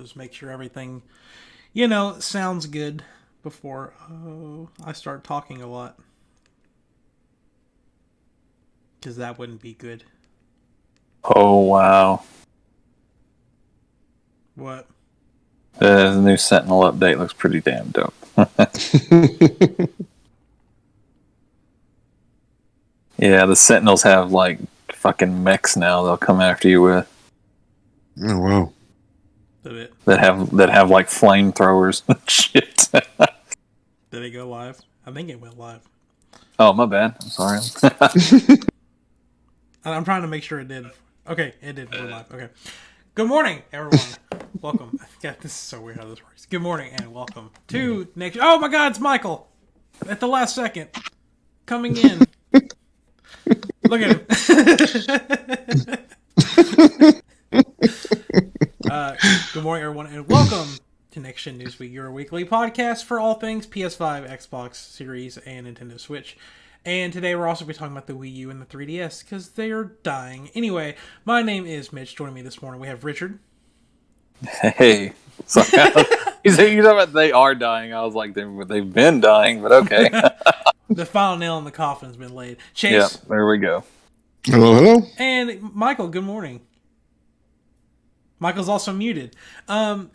Just make sure everything, sounds good before I start talking a lot. Because that wouldn't be good. Oh, wow. What? The new Sentinel update looks pretty damn dope. Yeah, the Sentinels have, like, fucking mechs now they'll come after you with. Oh, wow. That have like, flamethrowers and shit. Did it go live? I think it went live. Oh, my bad. I'm sorry. I'm trying to make sure it did. Okay, it did go live. Okay. Good morning, everyone. Welcome. God, this is so weird how this works. Good morning and welcome to next. Oh my God, it's Michael. At the last second, coming in. Look at him. Good morning, everyone, and welcome to Next Gen Newsweek, your weekly podcast for all things PS5, Xbox Series, and Nintendo Switch. And today we're also going to be talking about the Wii U and the 3DS, because they are dying. Anyway, my name is Mitch. Joining me this morning, we have Richard. Hey. So, you talking about they are dying. I was like, they've been dying, but okay. The final nail in the coffin has been laid. Chase. Yeah, there we go. Hello. And Michael, good morning. Michael's also muted. We have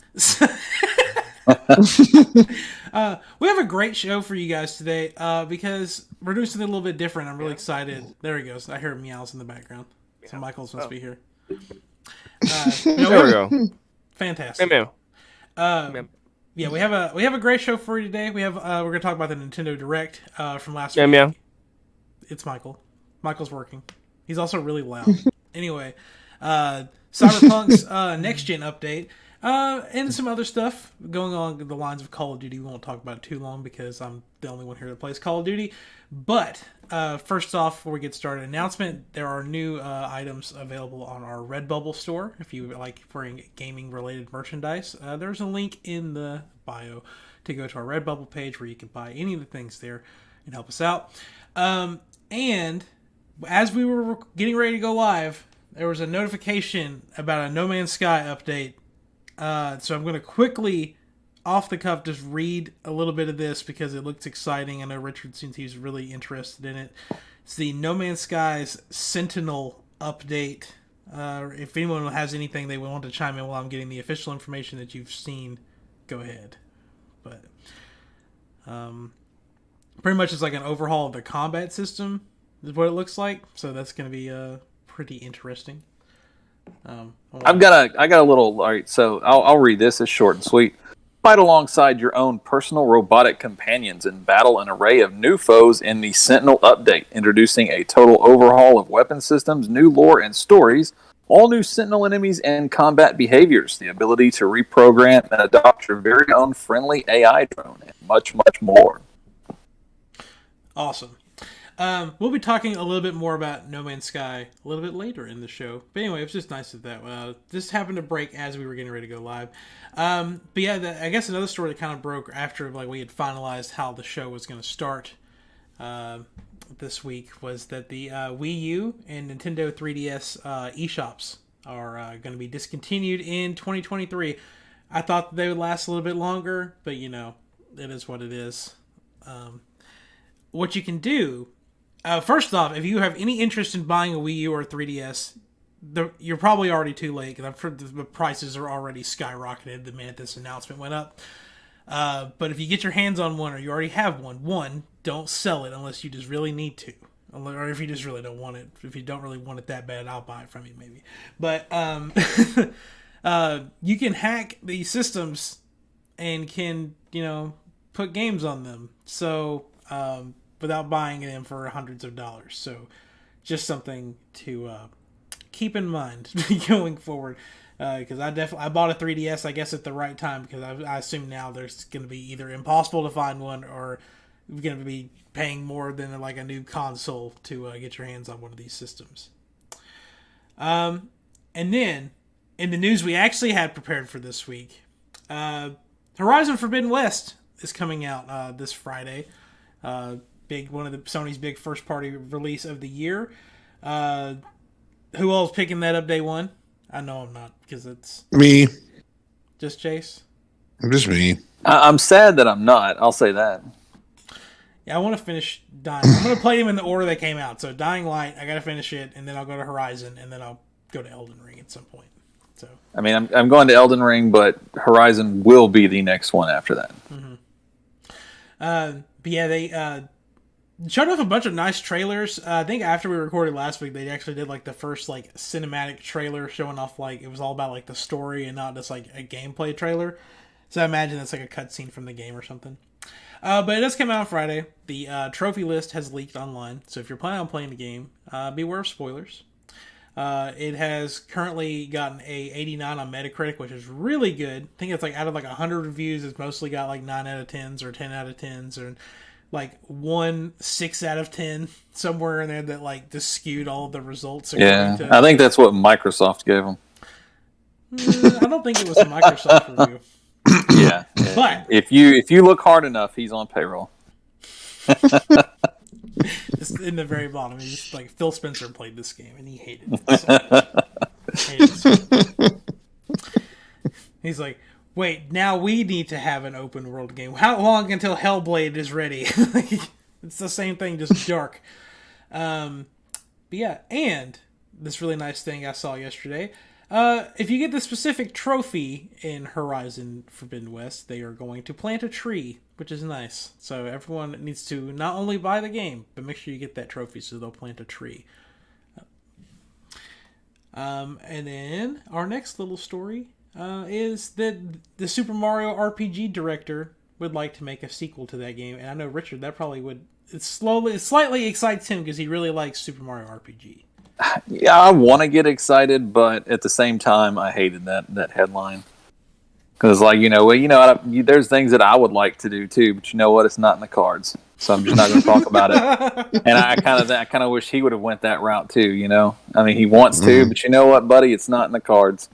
a great show for you guys today because we're doing something a little bit different. I'm really excited. There he goes. I hear meows in the background. So Michael's supposed to be here. There we go. Fantastic. Meow. Yeah, we have a great show for you today. We're gonna talk about the Nintendo Direct from last week. Meow. It's Michael. Michael's working. He's also really loud. Anyway, Cyberpunk's next gen update, and some other stuff going on the lines of Call of Duty. We won't talk about it too long because I'm the only one here that plays Call of Duty. But first off, before we get started, announcement: there are new items available on our Redbubble store. If you like for gaming related merchandise, there's a link in the bio to go to our Redbubble page where you can buy any of the things there and help us out. And as we were getting ready to go live, there was a notification about a No Man's Sky update. So I'm going to quickly, off the cuff, just read a little bit of this because it looks exciting. I know Richard seems he's really interested in it. It's the No Man's Sky's Sentinel update. If anyone has anything they want to chime in while I'm getting the official information that you've seen, go ahead. But pretty much it's like an overhaul of the combat system is what it looks like. So that's going to be pretty interesting. I got a little. All right, so I'll read this. It's short and sweet. Fight alongside your own personal robotic companions and battle an array of new foes in the Sentinel update, introducing a total overhaul of weapon systems, new lore and stories, all new Sentinel enemies and combat behaviors, the ability to reprogram and adopt your very own friendly AI drone, and much, much more. Awesome. We'll be talking a little bit more about No Man's Sky a little bit later in the show. But anyway, it was just nice that this happened to break as we were getting ready to go live. But yeah, I guess another story that kind of broke after we had finalized how the show was going to start this week was that the Wii U and Nintendo 3DS eShops are going to be discontinued in 2023. I thought they would last a little bit longer, but it is what it is. What you can do... first off, if you have any interest in buying a Wii U or a 3DS, you're probably already too late because I've heard the prices are already skyrocketed the minute this announcement went up. But if you get your hands on one or you already have one, don't sell it unless you just really need to. Or if you just really don't want it. If you don't really want it that bad, I'll buy it from you maybe. But you can hack these systems and can, put games on them. So... without buying them for hundreds of dollars. So just something to keep in mind going forward. Because I bought a 3DS, I guess, at the right time because I assume now there's going to be either impossible to find one or you're going to be paying more than like a new console to get your hands on one of these systems. And then, in the news we actually had prepared for this week, Horizon Forbidden West is coming out this Friday. One of Sony's big first party release of the year. Who all's picking that up day one? I know I'm not because it's me. Just Chase? Just me. I'm sad that I'm not. I'll say that. Yeah, I want to finish Dying. I'm going to play them in the order they came out. So Dying Light, I got to finish it, and then I'll go to Horizon, and then I'll go to Elden Ring at some point. So I mean, I'm going to Elden Ring, but Horizon will be the next one after that. Mm-hmm. But yeah, they showed off a bunch of nice trailers. I think after we recorded last week, they actually did like the first like cinematic trailer showing off like it was all about like the story and not just like a gameplay trailer. So I imagine it's like a cutscene from the game or something. But it does come out on Friday. The trophy list has leaked online, so if you're planning on playing the game, beware of spoilers. It has currently gotten a 89 on Metacritic, which is really good. I think it's like out of like 100 reviews, it's mostly got like 9 out of 10s or 10 out of 10s or like 6 out of 10 somewhere in there that like just skewed all of the results. Yeah, I think that's what Microsoft gave them. I don't think it was a Microsoft review. Yeah, but if you look hard enough, he's on payroll. Just in the very bottom, he's like Phil Spencer played this game and he hated it. So. He's like, wait, now we need to have an open world game. How long until Hellblade is ready? It's the same thing, just dark. But yeah, and this really nice thing I saw yesterday. If you get the specific trophy in Horizon Forbidden West, they are going to plant a tree, which is nice. So everyone needs to not only buy the game, but make sure you get that trophy so they'll plant a tree. And then our next little story is that the Super Mario RPG director would like to make a sequel to that game. And I know Richard, that probably would... It slightly excites him because he really likes Super Mario RPG. Yeah, I want to get excited, but at the same time, I hated that headline because, like, there's things that I would like to do too, but you know what? It's not in the cards, so I'm just not going to talk about it. And I kind of wish he would have went that route too. I mean, he wants to, but you know what, buddy? It's not in the cards.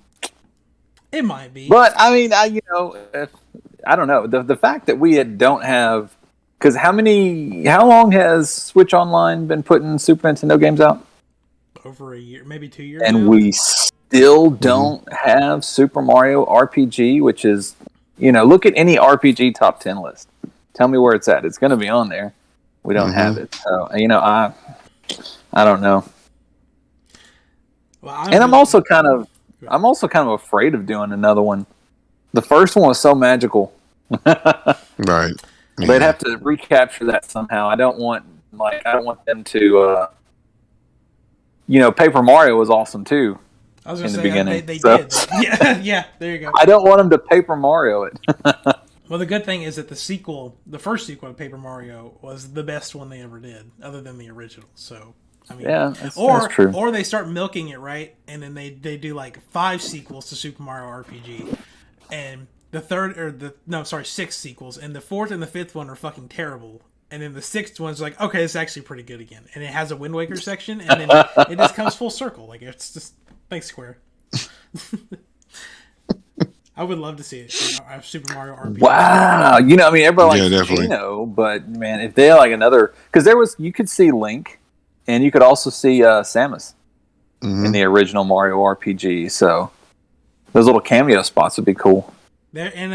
It might be, but I mean, I don't know the fact that we don't have because how long has Switch Online been putting Super Nintendo games out? Over a year, maybe 2 years and now. We still don't have Super Mario RPG, which is, look at any RPG top 10 list. Tell me where it's at. It's going to be on there. We don't have it. So, I don't know. Well, I'm also kind of afraid of doing another one. The first one was so magical. Right. Yeah. They'd have to recapture that somehow. I don't want them to Paper Mario was awesome too. I was going to say, beginning. They did. Yeah, there you go. I don't want them to Paper Mario it. Well, the good thing is that the first sequel to Paper Mario was the best one they ever did, other than the original. So, I mean, yeah, that's true. Or they start milking it, right? And then they do like 5 sequels to Super Mario RPG. And the 6 sequels. And the 4th and the 5th one are fucking terrible. And then the 6th one's like, okay, it's actually pretty good again. And it has a Wind Waker section, and then it just comes full circle. Like, it's just, thanks, Square. I would love to see it. Super Mario RPG. Wow. Everybody likes definitely. But man, if they like another, because you could see Link, and you could also see Samus in the original Mario RPG. So those little cameo spots would be cool. There in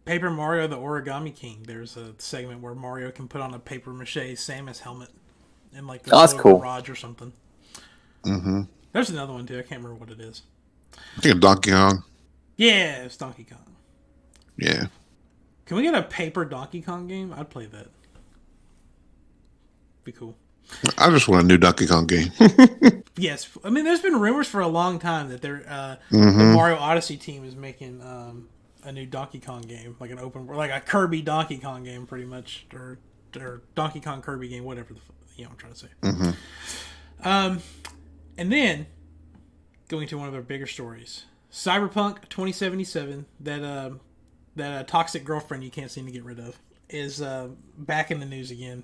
Paper Mario: The Origami King, there's a segment where Mario can put on a paper mache Samus helmet in like the that's cool. garage or something. Mm-hmm. There's another one too. I can't remember what it is. I think of Donkey Kong. Yeah, it's Donkey Kong. Yeah. Can we get a paper Donkey Kong game? I'd play that. Be cool. I just want a new Donkey Kong game. Yes, I mean, there's been rumors for a long time that the Mario Odyssey team is making a new Donkey Kong game, like like a Kirby Donkey Kong game, pretty much, or Donkey Kong Kirby game, whatever I'm trying to say. Mm-hmm. And then going to one of their bigger stories, Cyberpunk 2077, that toxic girlfriend you can't seem to get rid of, is back in the news again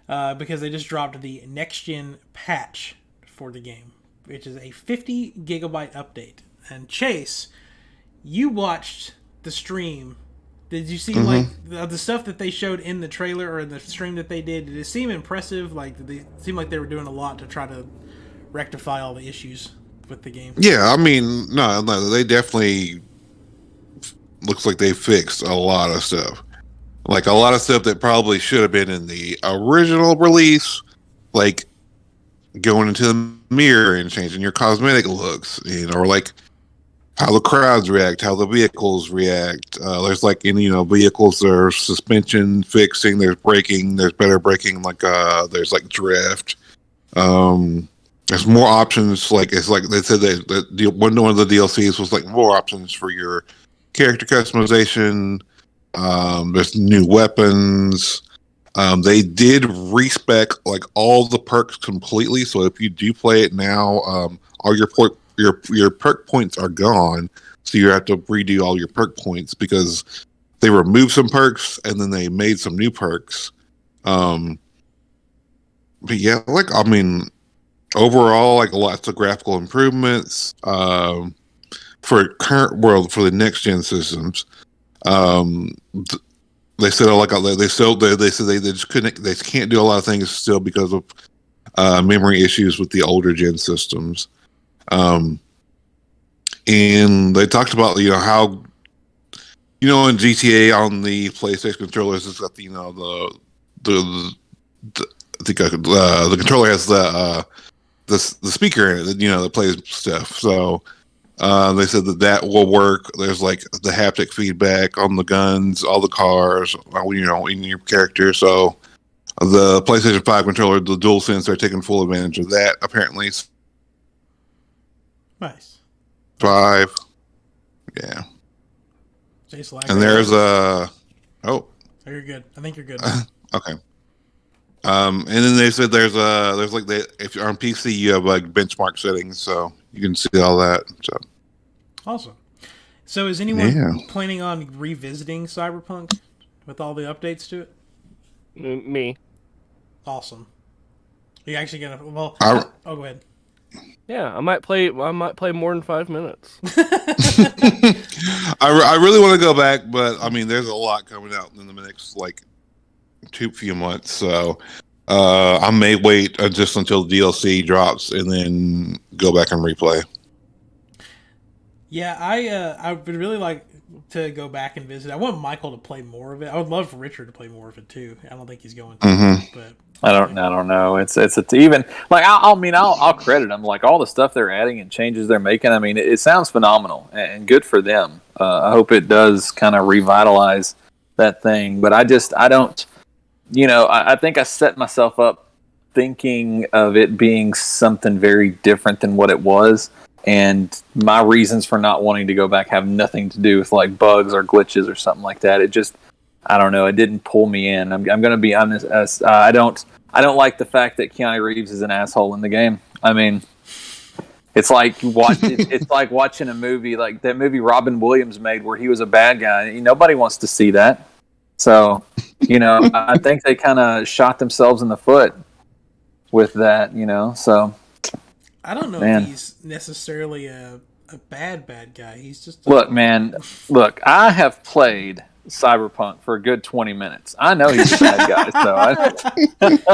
because they just dropped the next gen patch for the game, which is a 50 gigabyte update. And Chase, you watched the stream. Did you see like the stuff that they showed in the trailer or in the stream that they did? Did it seem impressive? Like, did they seem like they were doing a lot to try to rectify all the issues with the game? Yeah, I mean, no, they definitely looks like they fixed a lot of stuff. Like a lot of stuff that probably should have been in the original release, like going into the mirror and changing your cosmetic looks, or like how the crowds react, how the vehicles react. There's like vehicles, there's suspension fixing, there's braking, there's better braking, like there's like drift. There's more options. Like it's like they said that one of the DLCs was like more options for your character customization. There's new weapons. They did respec like all the perks completely. So if you do play it now, all your perk points are gone. So you have to redo all your perk points because they removed some perks and then they made some new perks. But yeah, like I mean, overall, like lots of graphical improvements for current world for the next gen systems. They said they said they just couldn't, they can't do a lot of things still because of memory issues with the older gen systems. And they talked about how in GTA on the PlayStation controllers, it's got the controller has the speaker in it that plays stuff. So they said that will work. There's like the haptic feedback on the guns, all the cars, in your character. So the PlayStation 5 controller, the DualSense, they're taking full advantage of that. Apparently, nice. 5, yeah. And there's oh, you're good. I think you're good. Okay. And then they said there's like if you're on PC, you have like benchmark settings, so you can see all that. So awesome. So is anyone planning on revisiting Cyberpunk with all the updates to it? Me. Awesome. Are you actually gonna? Well, go ahead. Yeah, I might play more than 5 minutes. I really want to go back, but I mean, there's a lot coming out in the next like few months, so I may wait just until the DLC drops and then go back and replay. Yeah, I would really like to go back and visit. I want Michael to play more of it. I would love for Richard to play more of it too. I don't think he's going to, but I don't know. It's even like I'll credit them, like all the stuff they're adding and changes they're making. I mean, it sounds phenomenal and good for them. I hope it does kind of revitalize that thing, but I don't. I think I set myself up thinking of it being something very different than what it was, and my reasons for not wanting to go back have nothing to do with like bugs or glitches or something like that. It just, I don't know, it didn't pull me in. I'm going to be honest. I don't like the fact that Keanu Reeves is an asshole in the game. I mean, it's like it's like watching a movie like that movie Robin Williams made where he was a bad guy. Nobody wants to see that. So, I think they kind of shot themselves in the foot with that, so. I don't know if he's necessarily a bad guy. He's just... Look, I have played Cyberpunk for a good 20 minutes. I know he's a bad guy, so.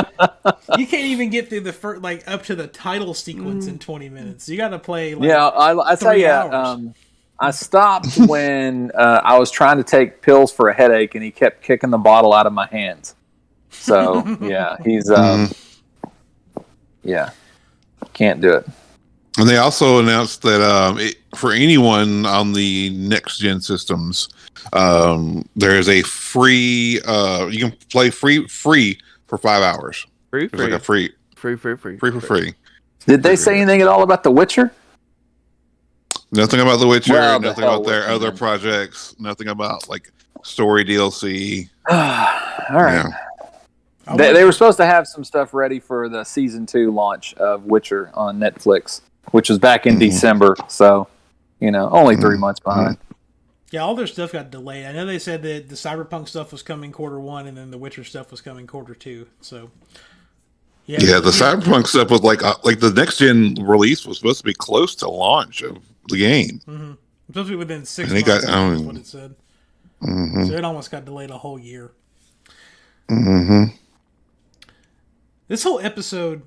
You can't even get through the first, like, up to the title sequence in 20 minutes. You got to play, like, I tell you, I stopped when I was trying to take pills for a headache, and he kept kicking the bottle out of my hands. So yeah, he's can't do it. And they also announced that for anyone on the next gen systems, there is a free. You can play free for 5 hours. Free. Like a free. Did they say anything at all about The Witcher? Nothing about The Witcher, well, nothing about their other projects, nothing about like story DLC. All right. Yeah. They were supposed to have some stuff ready for the season 2 launch of Witcher on Netflix, which was back in December. So, only 3 months behind. Yeah, all their stuff got delayed. I know they said that the Cyberpunk stuff was coming Q1 and then the Witcher stuff was coming Q2. So, yeah, the Cyberpunk stuff was like the next gen release was supposed to be close to launch of the game. Mm-hmm. Supposed to be within 6 months. Is what it said. Mm-hmm. So it almost got delayed a whole year. Mm-hmm. This whole episode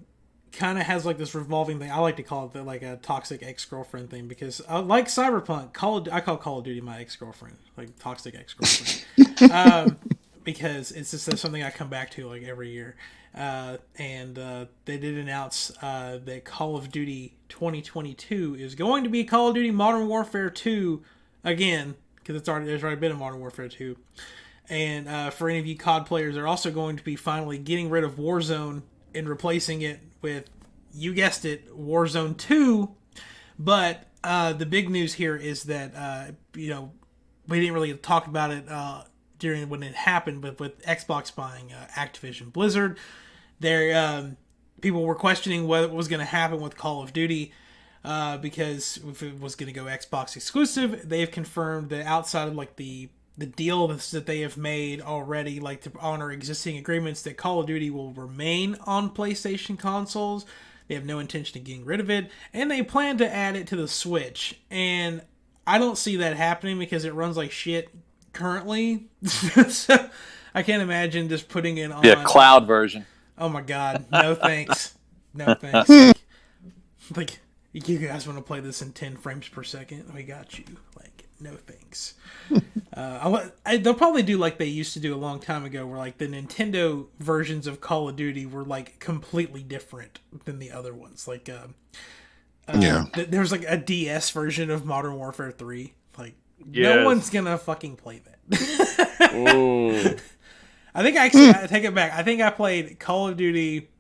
kind of has like this revolving thing. I like to call it like a toxic ex-girlfriend thing because like Cyberpunk, I call Call of Duty my ex-girlfriend, like toxic ex-girlfriend, because it's just something I come back to like every year. And they did announce that Call of Duty 2022 is going to be Call of Duty Modern Warfare 2 again, because there's already been a Modern Warfare 2. And for any of you COD players, they're also going to be finally getting rid of Warzone and replacing it with, you guessed it, Warzone 2. But the big news here is that, we didn't really talk about it during when it happened, but with Xbox buying Activision Blizzard, people were questioning what was going to happen with Call of Duty because if it was going to go Xbox exclusive. They've confirmed that outside of like the deal that they have made already, like to honor existing agreements, that Call of Duty will remain on PlayStation consoles. They have no intention of getting rid of it, and they plan to add it to the Switch. And I don't see that happening because it runs like shit currently. So I can't imagine just putting it on. Yeah, cloud version. Oh my god, no thanks. No thanks. Like, you guys want to play this in 10 frames per second? We got you. Like, no thanks. They'll probably do like they used to do a long time ago, where like the Nintendo versions of Call of Duty were like completely different than the other ones. Like, there's like a DS version of Modern Warfare 3. Like, no one's gonna fucking play that. Ooh. I take it back. I think I played Call of Duty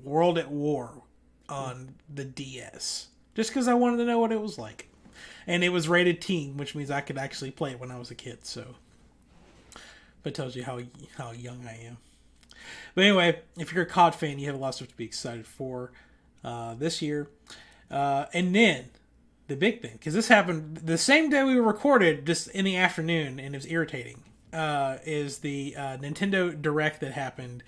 World at War on the DS just because I wanted to know what it was like. And it was rated teen, which means I could actually play it when I was a kid. So, but it tells you how young I am. But anyway, if you're a COD fan, you have a lot of stuff to be excited for this year. And then the big thing, because this happened the same day we recorded, just in the afternoon, and it was irritating, is the Nintendo Direct that happened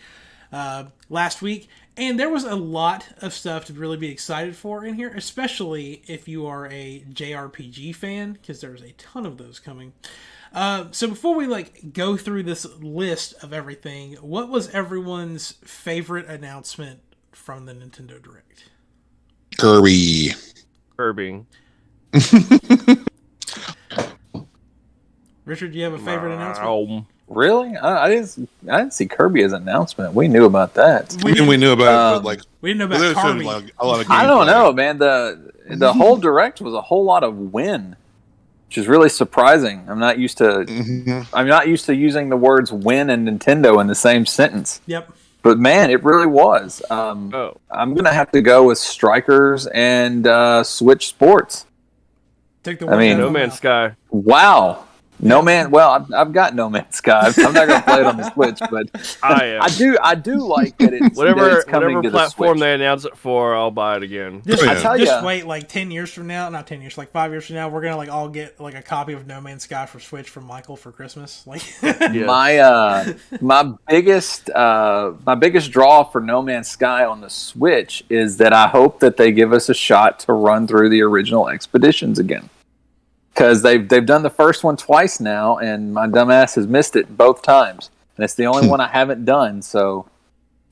last week. And there was a lot of stuff to really be excited for in here, especially if you are a JRPG fan, because there's a ton of those coming. So before we go through this list of everything, what was everyone's favorite announcement from the Nintendo Direct? Kirby. Richard, do you have a favorite announcement? Really? I didn't see Kirby as an announcement. We knew about that. We knew about it, but we didn't know about Kirby. A lot of I don't know, man. The whole Direct was a whole lot of win, which is really surprising. I'm not used to using the words win and Nintendo in the same sentence. Yep. But man, it really was. I'm gonna have to go with Strikers and Switch Sports. Take the No Man's Sky. Wow. No Man. Well, I've got No Man's Sky. I'm not going to play it on the Switch, but I do like that it's whatever coming to platform the they announce it for. I'll buy it again. Just wait 10 years from now, not 10 years, 5 years from now, we're gonna all get a copy of No Man's Sky for Switch from Michael for Christmas. My biggest draw for No Man's Sky on the Switch is that I hope that they give us a shot to run through the original expeditions again. Because they've done the first one twice now, and my dumbass has missed it both times. And it's the only one I haven't done, so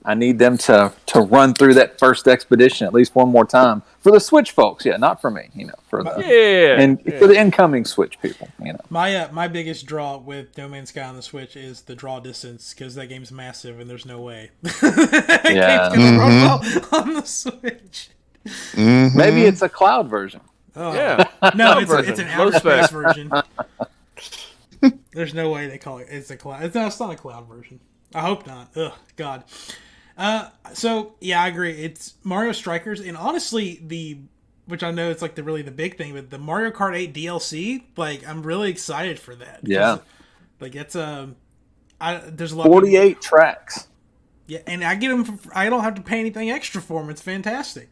I need them to run through that first expedition at least one more time. For the Switch folks, not for me, for the incoming Switch people, My biggest draw with No Man's Sky on the Switch is the draw distance, because that game's massive, and there's no way game's gonna run well on the Switch. Mm-hmm. Maybe it's a cloud version. Oh. Yeah. No, it's an outer space version. There's no way they call it. It's a cloud. It's not a cloud version. I hope not. Ugh, God. So yeah, I agree. It's Mario Strikers, and honestly, which I know it's the big thing, but the Mario Kart 8 DLC, I'm really excited for that. Yeah. It's there's a lot. 48 tracks. Yeah, and I get them. I don't have to pay anything extra for them. It's fantastic.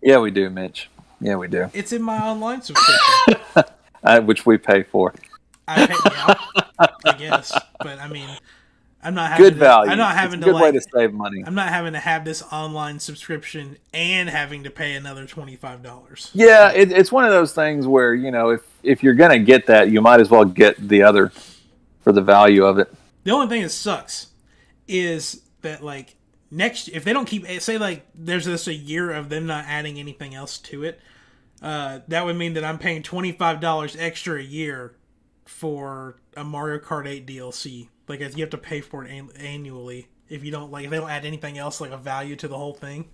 Yeah, we do, Mitch. Yeah, we do. It's in my online subscription. Which we pay for. I guess. But, I'm not having good value. I'm not having it's a good way to save money. I'm not having to have this online subscription and having to pay another $25. Yeah, it's one of those things where, if you're going to get that, you might as well get the other. for the value of it. The only thing that sucks is that if they don't keep, say like there's this a year of them not adding anything else to it, that would mean that I'm paying $25 extra a year for a Mario Kart 8 DLC. Like, you have to pay for it annually if you don't if they don't add anything else like a value to the whole thing.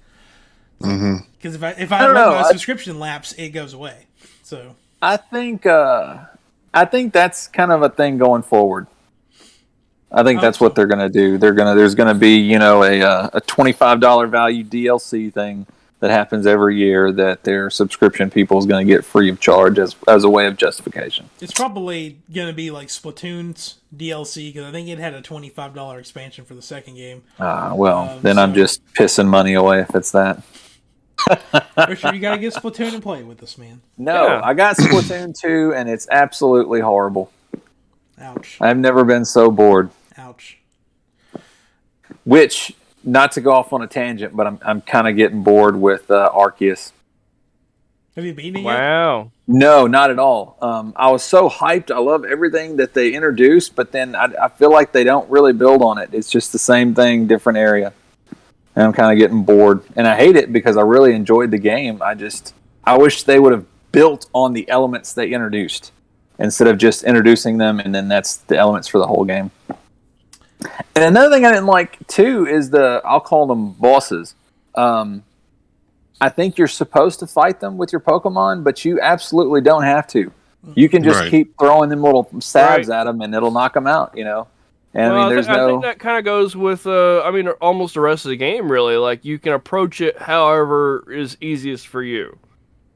Because if I let my subscription lapse, it goes away. So I think that's kind of a thing going forward. I think that's what they're gonna do. There's gonna be a $25 value DLC thing that happens every year that their subscription people is going to get free of charge as a way of justification. It's probably going to be like Splatoon's DLC, because I think it had a $25 expansion for the second game. Then I'm just pissing money away if it's that. Richard, you got to get Splatoon and play with us, man. No, yeah. I got Splatoon 2, and it's absolutely horrible. Ouch. I've never been so bored. Ouch. Which... Not to go off on a tangent, but I'm kind of getting bored with Arceus. Have you beaten it yet? Wow. No, not at all. I was so hyped. I love everything that they introduced, but then I feel like they don't really build on it. It's just the same thing, different area. And I'm kind of getting bored. And I hate it because I really enjoyed the game. I wish they would have built on the elements they introduced instead of just introducing them and then that's the elements for the whole game. And another thing I didn't like, too, is I'll call them bosses. I think you're supposed to fight them with your Pokemon, but you absolutely don't have to. You can just keep throwing them little stabs at them, and it'll knock them out, And I think that kind of goes with, almost the rest of the game, really. Like, you can approach it however is easiest for you.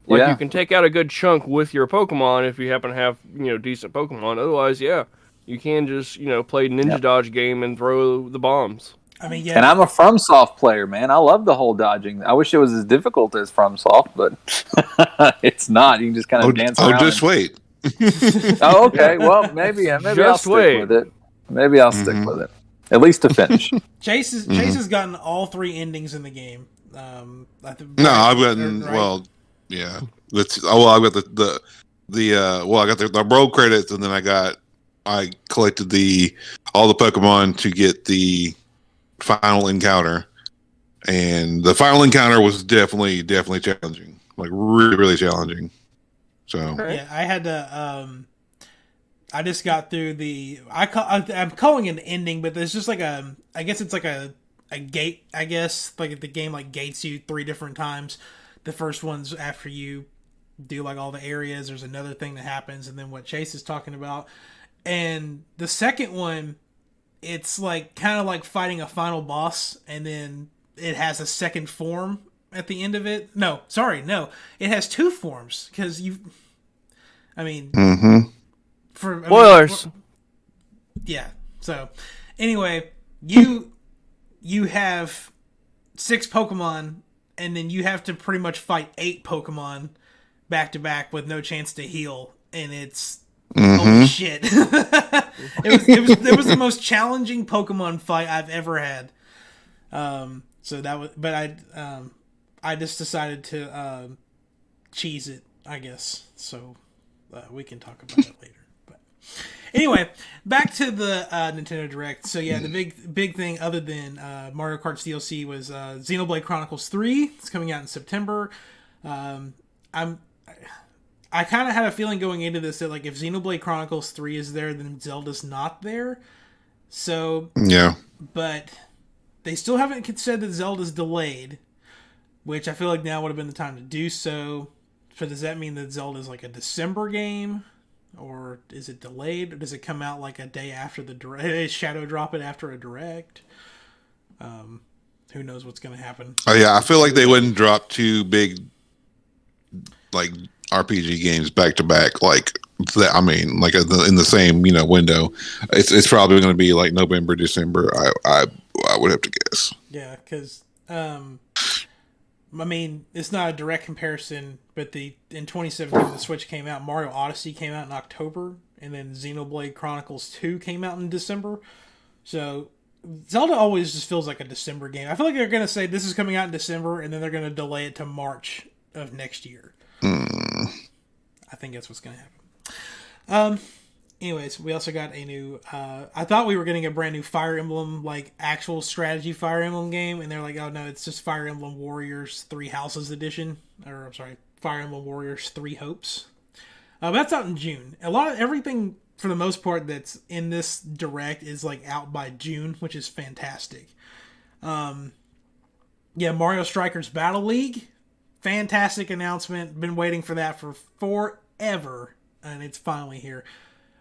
Like, you can take out a good chunk with your Pokemon if you happen to have, decent Pokemon. Otherwise, you can just, play Ninja Dodge game and throw the bombs. And I'm a FromSoft player, man. I love the whole dodging. I wish it was as difficult as FromSoft, but it's not. You can just kind of dance around. Just wait. Oh, okay. Well, maybe I'll stick with it. Maybe I'll stick with it. At least to finish. Chase has gotten all 3 endings in the game. I've gotten, yeah. I got I got the rogue credits, and then I collected all the Pokemon to get the final encounter, and the final encounter was definitely challenging, like really, really challenging. So yeah, I had to. I just got through I'm calling it an ending, but there's just like I guess it's like a gate. I guess like the game like gates you 3 different times. The first one's after you do like all the areas. There's another thing that happens, and then what Chase is talking about. And the second one, it's like kind of like fighting a final boss, and then it has a second form at the end of it. No, it has 2 forms because spoilers. Yeah. So anyway, you have 6 Pokemon, and then you have to pretty much fight 8 Pokemon back to back with no chance to heal, and it's holy shit. it was the most challenging Pokemon fight I've ever had. So that was, but I just decided to cheese it, I guess. So we can talk about it later. But anyway, back to the Nintendo Direct. So yeah, the big thing other than Mario Kart's DLC was Xenoblade Chronicles 3. It's coming out in September. I kind of had a feeling going into this that like if Xenoblade Chronicles 3 is there, then Zelda's not there. So yeah, but they still haven't said that Zelda's delayed, which I feel like now would have been the time to do so. So does that mean that Zelda's like a December game, or is it delayed, or does it come out like a day after the direct? Shadow drop it after a direct? Who knows what's going to happen? Oh yeah, I feel like they wouldn't drop 2 big like RPG games back to back like that. I mean, like in the same window. It's probably going to be like November, December. I would have to guess. Yeah, because it's not a direct comparison, but in 2017 when the Switch came out, Mario Odyssey came out in October, and then Xenoblade Chronicles 2 came out in December. So Zelda always just feels like a December game. I feel like they're going to say this is coming out in December, and then they're going to delay it to March of next year. I think that's what's going to happen. anyways, we also got a new. I thought we were getting a brand new Fire Emblem, like actual strategy Fire Emblem game, and they're like, oh no, it's just Fire Emblem Warriors 3 Houses Edition, or I'm sorry, Fire Emblem Warriors 3 Hopes. That's out in June. Everything for the most part that's in this direct is like out by June, which is fantastic. Yeah, Mario Strikers Battle League, fantastic announcement. Been waiting for that for forever, and it's finally here.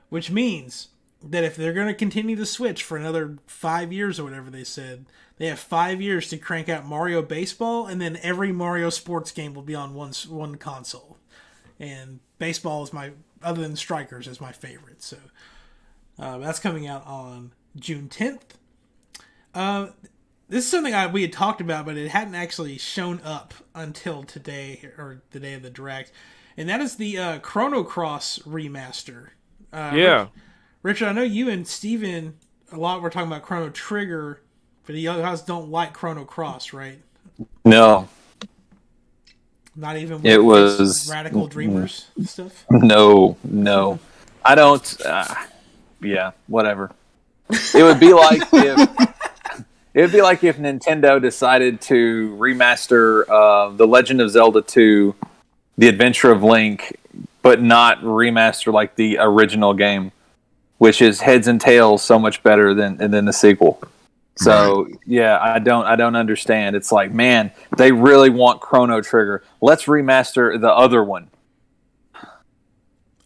Which means that if they're going to continue to Switch for another 5 years or whatever they said, they have 5 years to crank out Mario Baseball, and then every Mario sports game will be on one console. And baseball is other than Strikers, is my favorite. So that's coming out on June 10th. This is something we had talked about, but it hadn't actually shown up until today, or the day of the direct. And that is the Chrono Cross remaster. Yeah. Richard, I know you and Steven a lot were talking about Chrono Trigger, but you guys don't like Chrono Cross, right? No. Not even with it was Radical Dreamers stuff? No. I don't. Yeah, whatever. It would be like if Nintendo decided to remaster The Legend of Zelda 2, The Adventure of Link, but not remaster like the original game, which is heads and tails so much better than the sequel. So yeah, I don't understand. It's like, man, they really want Chrono Trigger. Let's remaster the other one.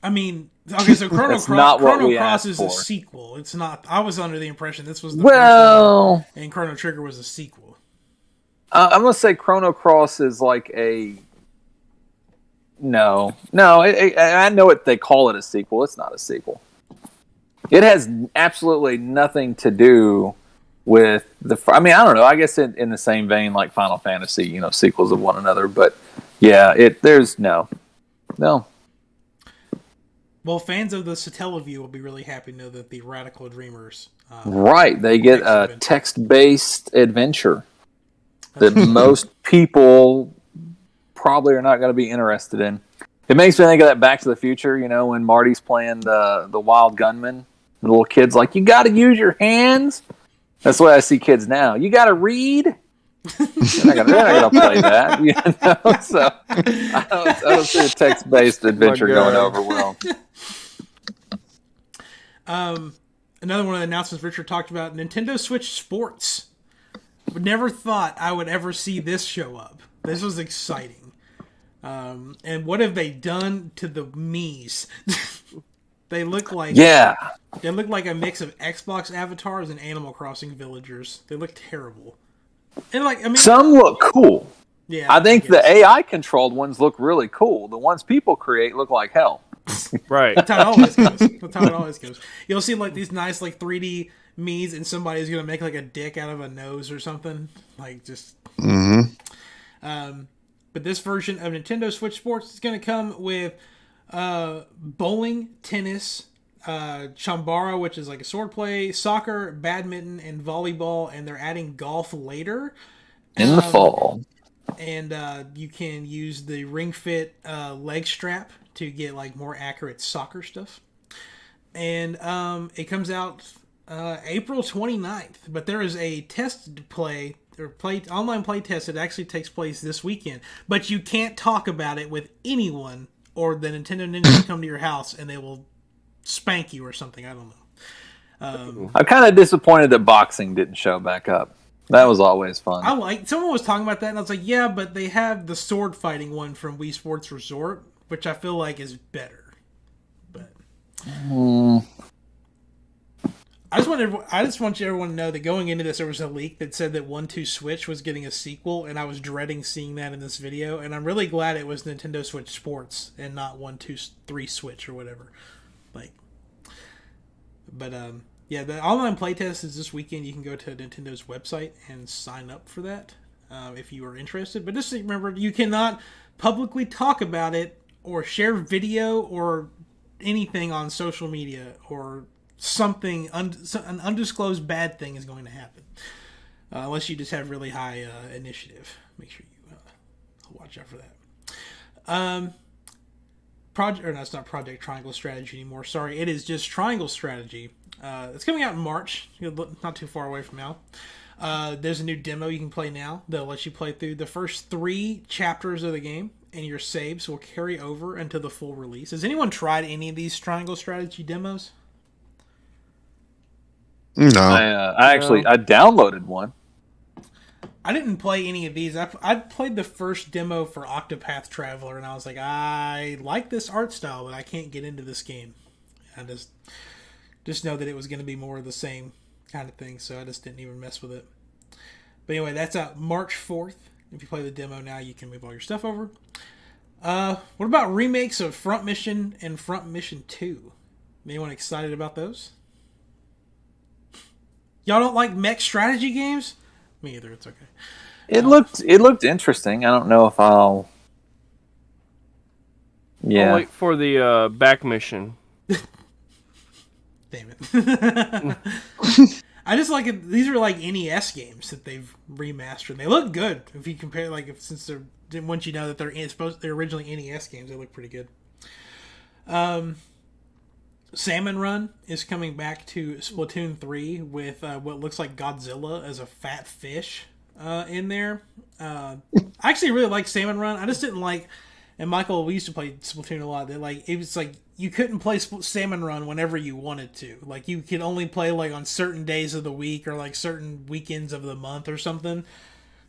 I mean, okay, so Chrono Cross is for. a sequel. It's not. I was under the impression this was the first one, and Chrono Trigger was a sequel. I'm gonna say Chrono Cross is like a no. I know what they call it, a sequel. It's not a sequel. It has absolutely nothing to do with I mean, I don't know. I guess in the same vein like Final Fantasy, sequels of one another. But yeah, there's no. Well, fans of the Satellaview will be really happy to know that the Radical Dreamers... right, they get a text-based adventure that most people probably are not going to be interested in. It makes me think of that Back to the Future, when Marty's playing the wild gunman. The little kid's like, you got to use your hands. That's the way I see kids now. You got to read. They're not going to play that. So I don't see a text-based adventure going over well. Another one of the announcements Richard talked about, Nintendo Switch Sports. Never thought I would ever see this show up. This was exciting. And what have they done to the Miis? They look like they look like a mix of Xbox avatars and Animal Crossing villagers. They look terrible. And some look cool. Yeah, I think the AI controlled ones look really cool. The ones people create look like hell. Right. That's how it always goes. You'll see like these nice 3D Miis, and somebody's gonna make like a dick out of a nose or something. Like just. Mm-hmm. But this version of Nintendo Switch Sports is gonna come with bowling, tennis, chambara, which is like a swordplay, soccer, badminton, and volleyball, and they're adding golf later in the fall. And you can use the Ring Fit leg strap to get like more accurate soccer stuff. And it comes out April 29th, but there is a test play or online play test that actually takes place this weekend. But you can't talk about it with anyone, or the Nintendo Ninjas come to your house and they will spank you or something. I don't know. I'm kind of disappointed that boxing didn't show back up. That was always fun. Someone was talking about that, and I was like, yeah, but they have the sword fighting one from Wii Sports Resort, which I feel like is better. But I just want everyone to know that going into this, there was a leak that said that 1-2 Switch was getting a sequel, and I was dreading seeing that in this video, and I'm really glad it was Nintendo Switch Sports and not 1-2-3 Switch or whatever. Yeah, the online playtest is this weekend. You can go to Nintendo's website and sign up for that if you are interested. But just remember, you cannot publicly talk about it or share video or anything on social media, or something, an undisclosed bad thing is going to happen. Unless you just have really high initiative. Make sure you watch out for that. Project, or no, it's not Project Triangle Strategy anymore. Sorry, it is just Triangle Strategy. It's coming out in March, not too far away from now. There's a new demo you can play now that'll let you play through the first 3 chapters of the game, and your saves will carry over until the full release. Has anyone tried any of these Triangle Strategy demos? No. I downloaded one. I didn't play any of these. I played the first demo for Octopath Traveler, and I was like, I like this art style, but I can't get into this game. I just know that it was going to be more of the same kind of thing, so I just didn't even mess with it. But anyway, that's out March 4th. If you play the demo now, you can move all your stuff over. What about remakes of Front Mission and Front Mission 2? Anyone excited about those? Y'all don't like mech strategy games? Me either. It's okay. It looked interesting. I don't know if I'll. Yeah. I'll wait for the back mission. Damn it. I just like it. These are like NES games that they've remastered. They look good if you compare, since once you know that they're originally NES games, they look pretty good. Salmon Run is coming back to Splatoon 3 with what looks like Godzilla as a fat fish in there. I actually really like Salmon Run. I just didn't like, and Michael, we used to play Splatoon a lot. It was like you couldn't play Salmon Run whenever you wanted to. Like you could only play on certain days of the week or certain weekends of the month or something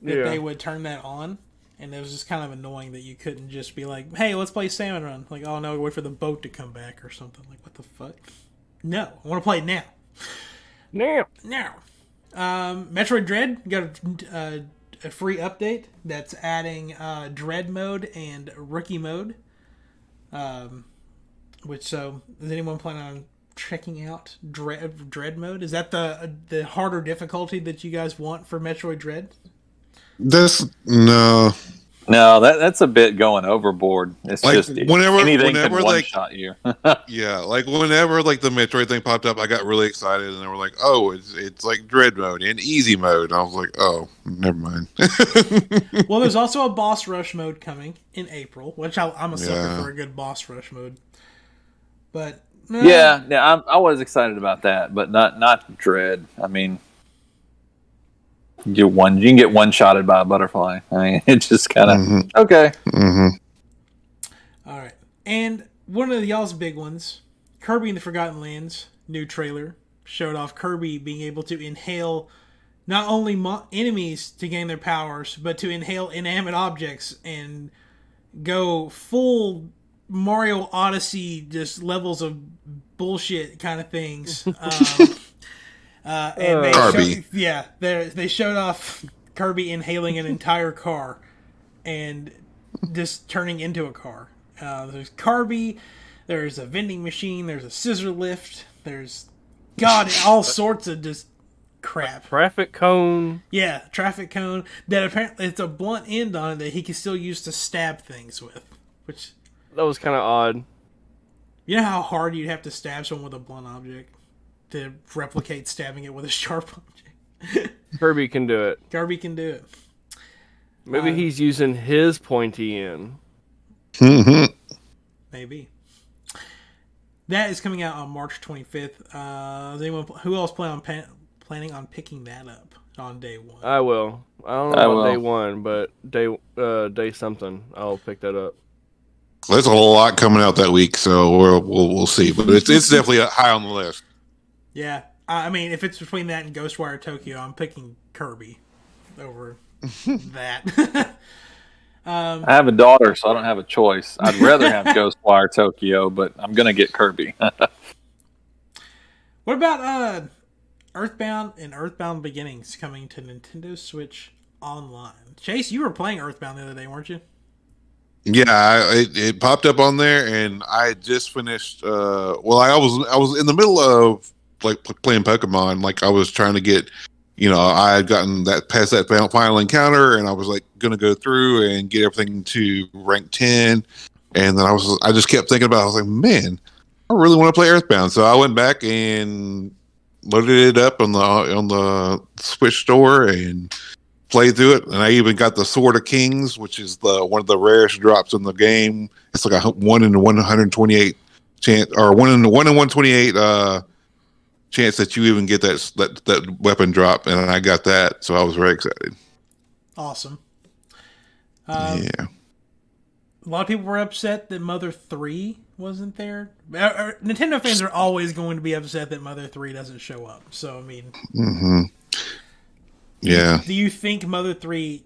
that they would turn that on. And it was just kind of annoying that you couldn't just be like, hey, let's play Salmon Run. Like, oh no, wait for the boat to come back or something. Like, what the fuck? No, I want to play it now. Now. Metroid Dread got a free update that's adding Dread mode and Rookie mode. Is anyone planning on checking out Dread mode? Is that the harder difficulty that you guys want for Metroid Dread? No, that's a bit going overboard. It's just whenever can one-shot you. Yeah, whenever the Metroid thing popped up, I got really excited, and they were like, "Oh, it's like Dread mode and Easy mode." And I was like, "Oh, never mind." Well, there's also a boss rush mode coming in April, which I'm a sucker for a good boss rush mode. But I was excited about that, but not Dread. I mean. You can get one-shotted by a butterfly. I mean, it's just kind of okay. Mm-hmm. All right, and one of y'all's big ones, Kirby and the Forgotten Lands new trailer showed off Kirby being able to inhale not only enemies to gain their powers, but to inhale inanimate objects and go full Mario Odyssey, just levels of bullshit kind of things. And they showed off Kirby inhaling an entire car and just turning into a car. There's Kirby, there's a vending machine, there's a scissor lift, there's all sorts of just crap. Traffic cone. Yeah, traffic cone that apparently it's a blunt end on it that he can still use to stab things with. Which that was kind of odd. You know how hard you'd have to stab someone with a blunt object? To replicate stabbing it with a sharp object. Kirby can do it. Kirby can do it. Maybe he's using his pointy end. Maybe. That is coming out on March 25th. Who else planning on picking that up on day one? I will. I don't know about day one, but day something. I'll pick that up. There's a lot coming out that week, so we'll see. But it's definitely high on the list. Yeah, I mean, if it's between that and Ghostwire Tokyo, I'm picking Kirby over that. I have a daughter, so I don't have a choice. I'd rather have Ghostwire Tokyo, but I'm going to get Kirby. What about Earthbound and Earthbound Beginnings coming to Nintendo Switch Online? Chase, you were playing Earthbound the other day, weren't you? Yeah, it popped up on there, and I just finished. I was in the middle of playing Pokemon. I was trying to get, I had gotten past that final encounter, and I was going to go through and get everything to rank 10. And then I just kept thinking about it. I was like, man, I really want to play Earthbound. So I went back and loaded it up on the Switch store and played through it, and I even got the Sword of Kings, which is one of the rarest drops in the game. It's like a 1 in 128 chance, or 1 in 128 chance that you even get that weapon drop, and I got that, so I was very excited. Awesome. Yeah. A lot of people were upset that Mother 3 wasn't there. Nintendo fans are always going to be upset that Mother 3 doesn't show up. So, I mean... Mm-hmm. Yeah. Do you think Mother 3,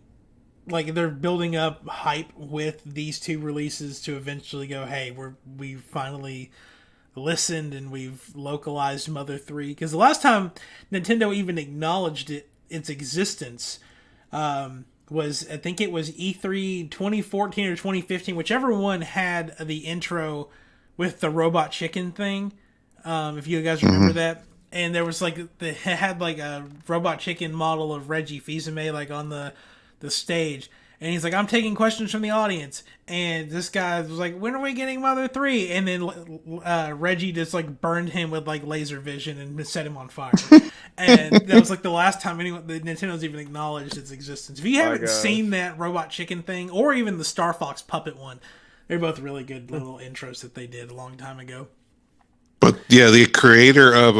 like, they're building up hype with these two releases to eventually go, hey, we finally listened and we've localized Mother 3? Because the last time Nintendo even acknowledged its existence was, I think it was E3 2014 or 2015, whichever one had the intro with the robot chicken thing. If you guys remember that. And there was they had like a robot chicken model of Reggie Fils-Aimé like on the stage. And he's like, I'm taking questions from the audience. And this guy was like, when are we getting Mother 3? And then Reggie just like burned him with like laser vision and set him on fire. And that was like the last time Nintendo's even acknowledged its existence. If you haven't seen that robot chicken thing, or even the Star Fox puppet one, they're both really good little intros that they did a long time ago. But yeah, the creator of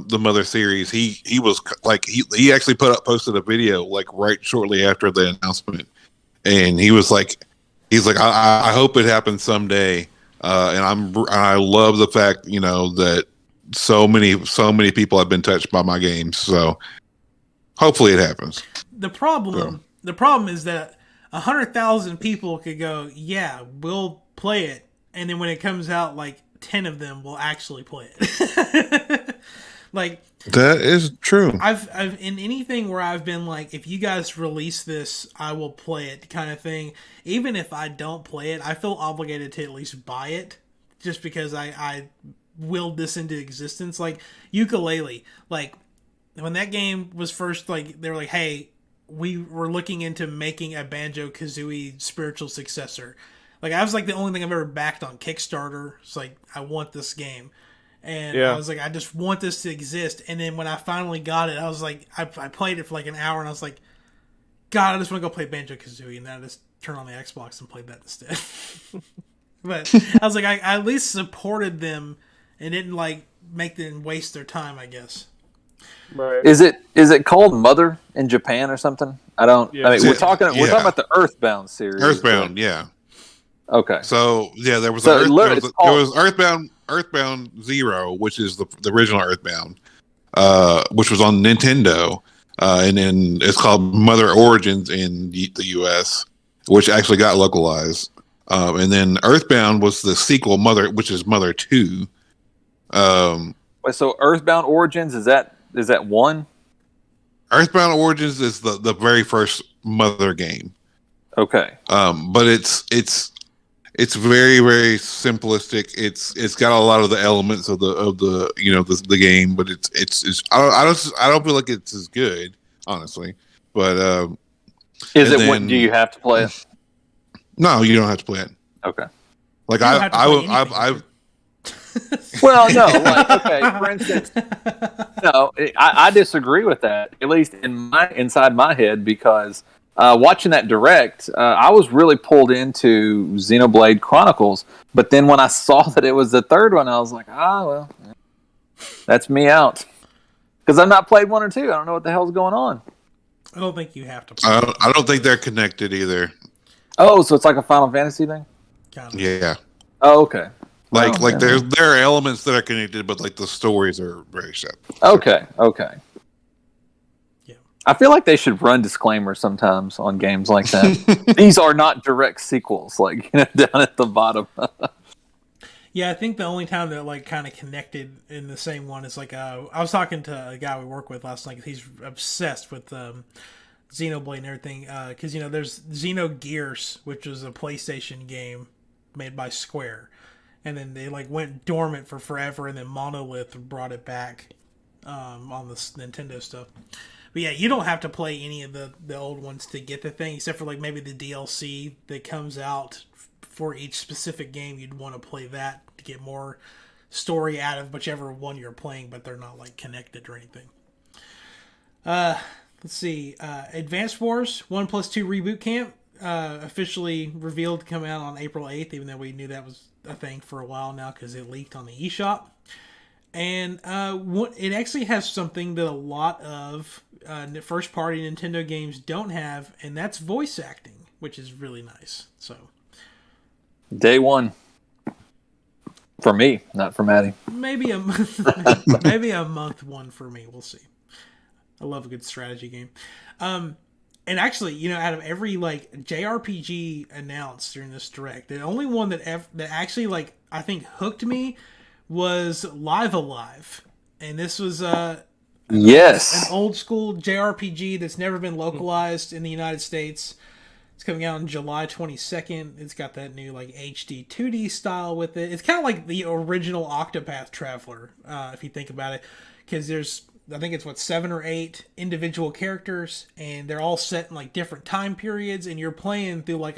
the Mother series, he was like he actually posted a video like right shortly after the announcement, and he's like I hope it happens someday, and I love the fact that so many people have been touched by my games, so hopefully it happens. The problem is that 100,000 people could go, yeah, we'll play it, and then when it comes out, like 10 of them will actually play it. Like, that is true. I've in anything where I've been like, if you guys release this, I will play it kind of thing. Even if I don't play it, I feel obligated to at least buy it just because I willed this into existence. Like Yooka-Laylee, like when that game was first, like they were like, hey, we were looking into making a Banjo-Kazooie spiritual successor. Like, I was like the only thing I've ever backed on Kickstarter. It's like, I want this game. And I was like, I just want this to exist. And then when I finally got it, I was like, I played it for like an hour and I was like, God, I just want to go play Banjo-Kazooie. And then I just turned on the Xbox and played that instead. But I was like, I at least supported them and didn't like make them waste their time, I guess. Right. Is it called Mother in Japan or something? I don't. Yeah. I mean, we're talking about the Earthbound series. Earthbound, yeah. Okay. So yeah, there was Earthbound 0, which is the original Earthbound, which was on Nintendo, and then it's called Mother Origins in the US, which actually got localized. And then Earthbound was the sequel, Mother, which is Mother 2. So Earthbound Origins is that one? Earthbound Origins is the very first Mother game. Okay. But it's very, very simplistic. It's got a lot of the elements of the game, but it's I don't feel like it's as good, honestly. But do you have to play it? No, you don't have to play it. Okay. Like I've well, no, like, okay, for instance, no, I disagree with that, at least inside my head, because watching that direct, I was really pulled into Xenoblade Chronicles, but then when I saw that it was the third one, I was like, well, that's me out. Because I've not played 1 or 2. I don't know what the hell's going on. I don't think you have to play I don't think they're connected either. Oh, so it's like a Final Fantasy thing? Kind of. Yeah. Oh, okay. There are elements that are connected, but like the stories are very separate. Okay. Yeah. I feel like they should run disclaimers sometimes on games like that. These are not direct sequels, like down at the bottom. Yeah, I think the only time that like kind of connected in the same one is like I was talking to a guy we work with last night. He's obsessed with Xenoblade and everything. Because there's Xenogears, which was a PlayStation game made by Square. And then they like went dormant for forever, and then Monolith brought it back on the Nintendo stuff. But yeah, you don't have to play any of the old ones to get the thing, except for like maybe the DLC that comes out for each specific game. You'd want to play that to get more story out of whichever one you're playing, but they're not like connected or anything. Let's see. Advanced Wars 1+2 Reboot Camp officially revealed to come out on April 8th, even though we knew that was a thing for a while now because it leaked on the eShop. And it actually has something that a lot of first-party Nintendo games don't have, and that's voice acting, which is really nice. So, Day one. For me, not for Maddie. maybe a month one for me. We'll see. I love a good strategy game. And actually, out of every JRPG announced during this direct, the only one that actually I think hooked me was Live Alive, and this was yes, an old school JRPG that's never been localized in the United States. It's coming out on July 22nd. It's got that new HD 2D style with it. It's kind of like the original Octopath Traveler, if you think about it, because I think it's 7 or 8 individual characters, and they're all set in different time periods, and you're playing through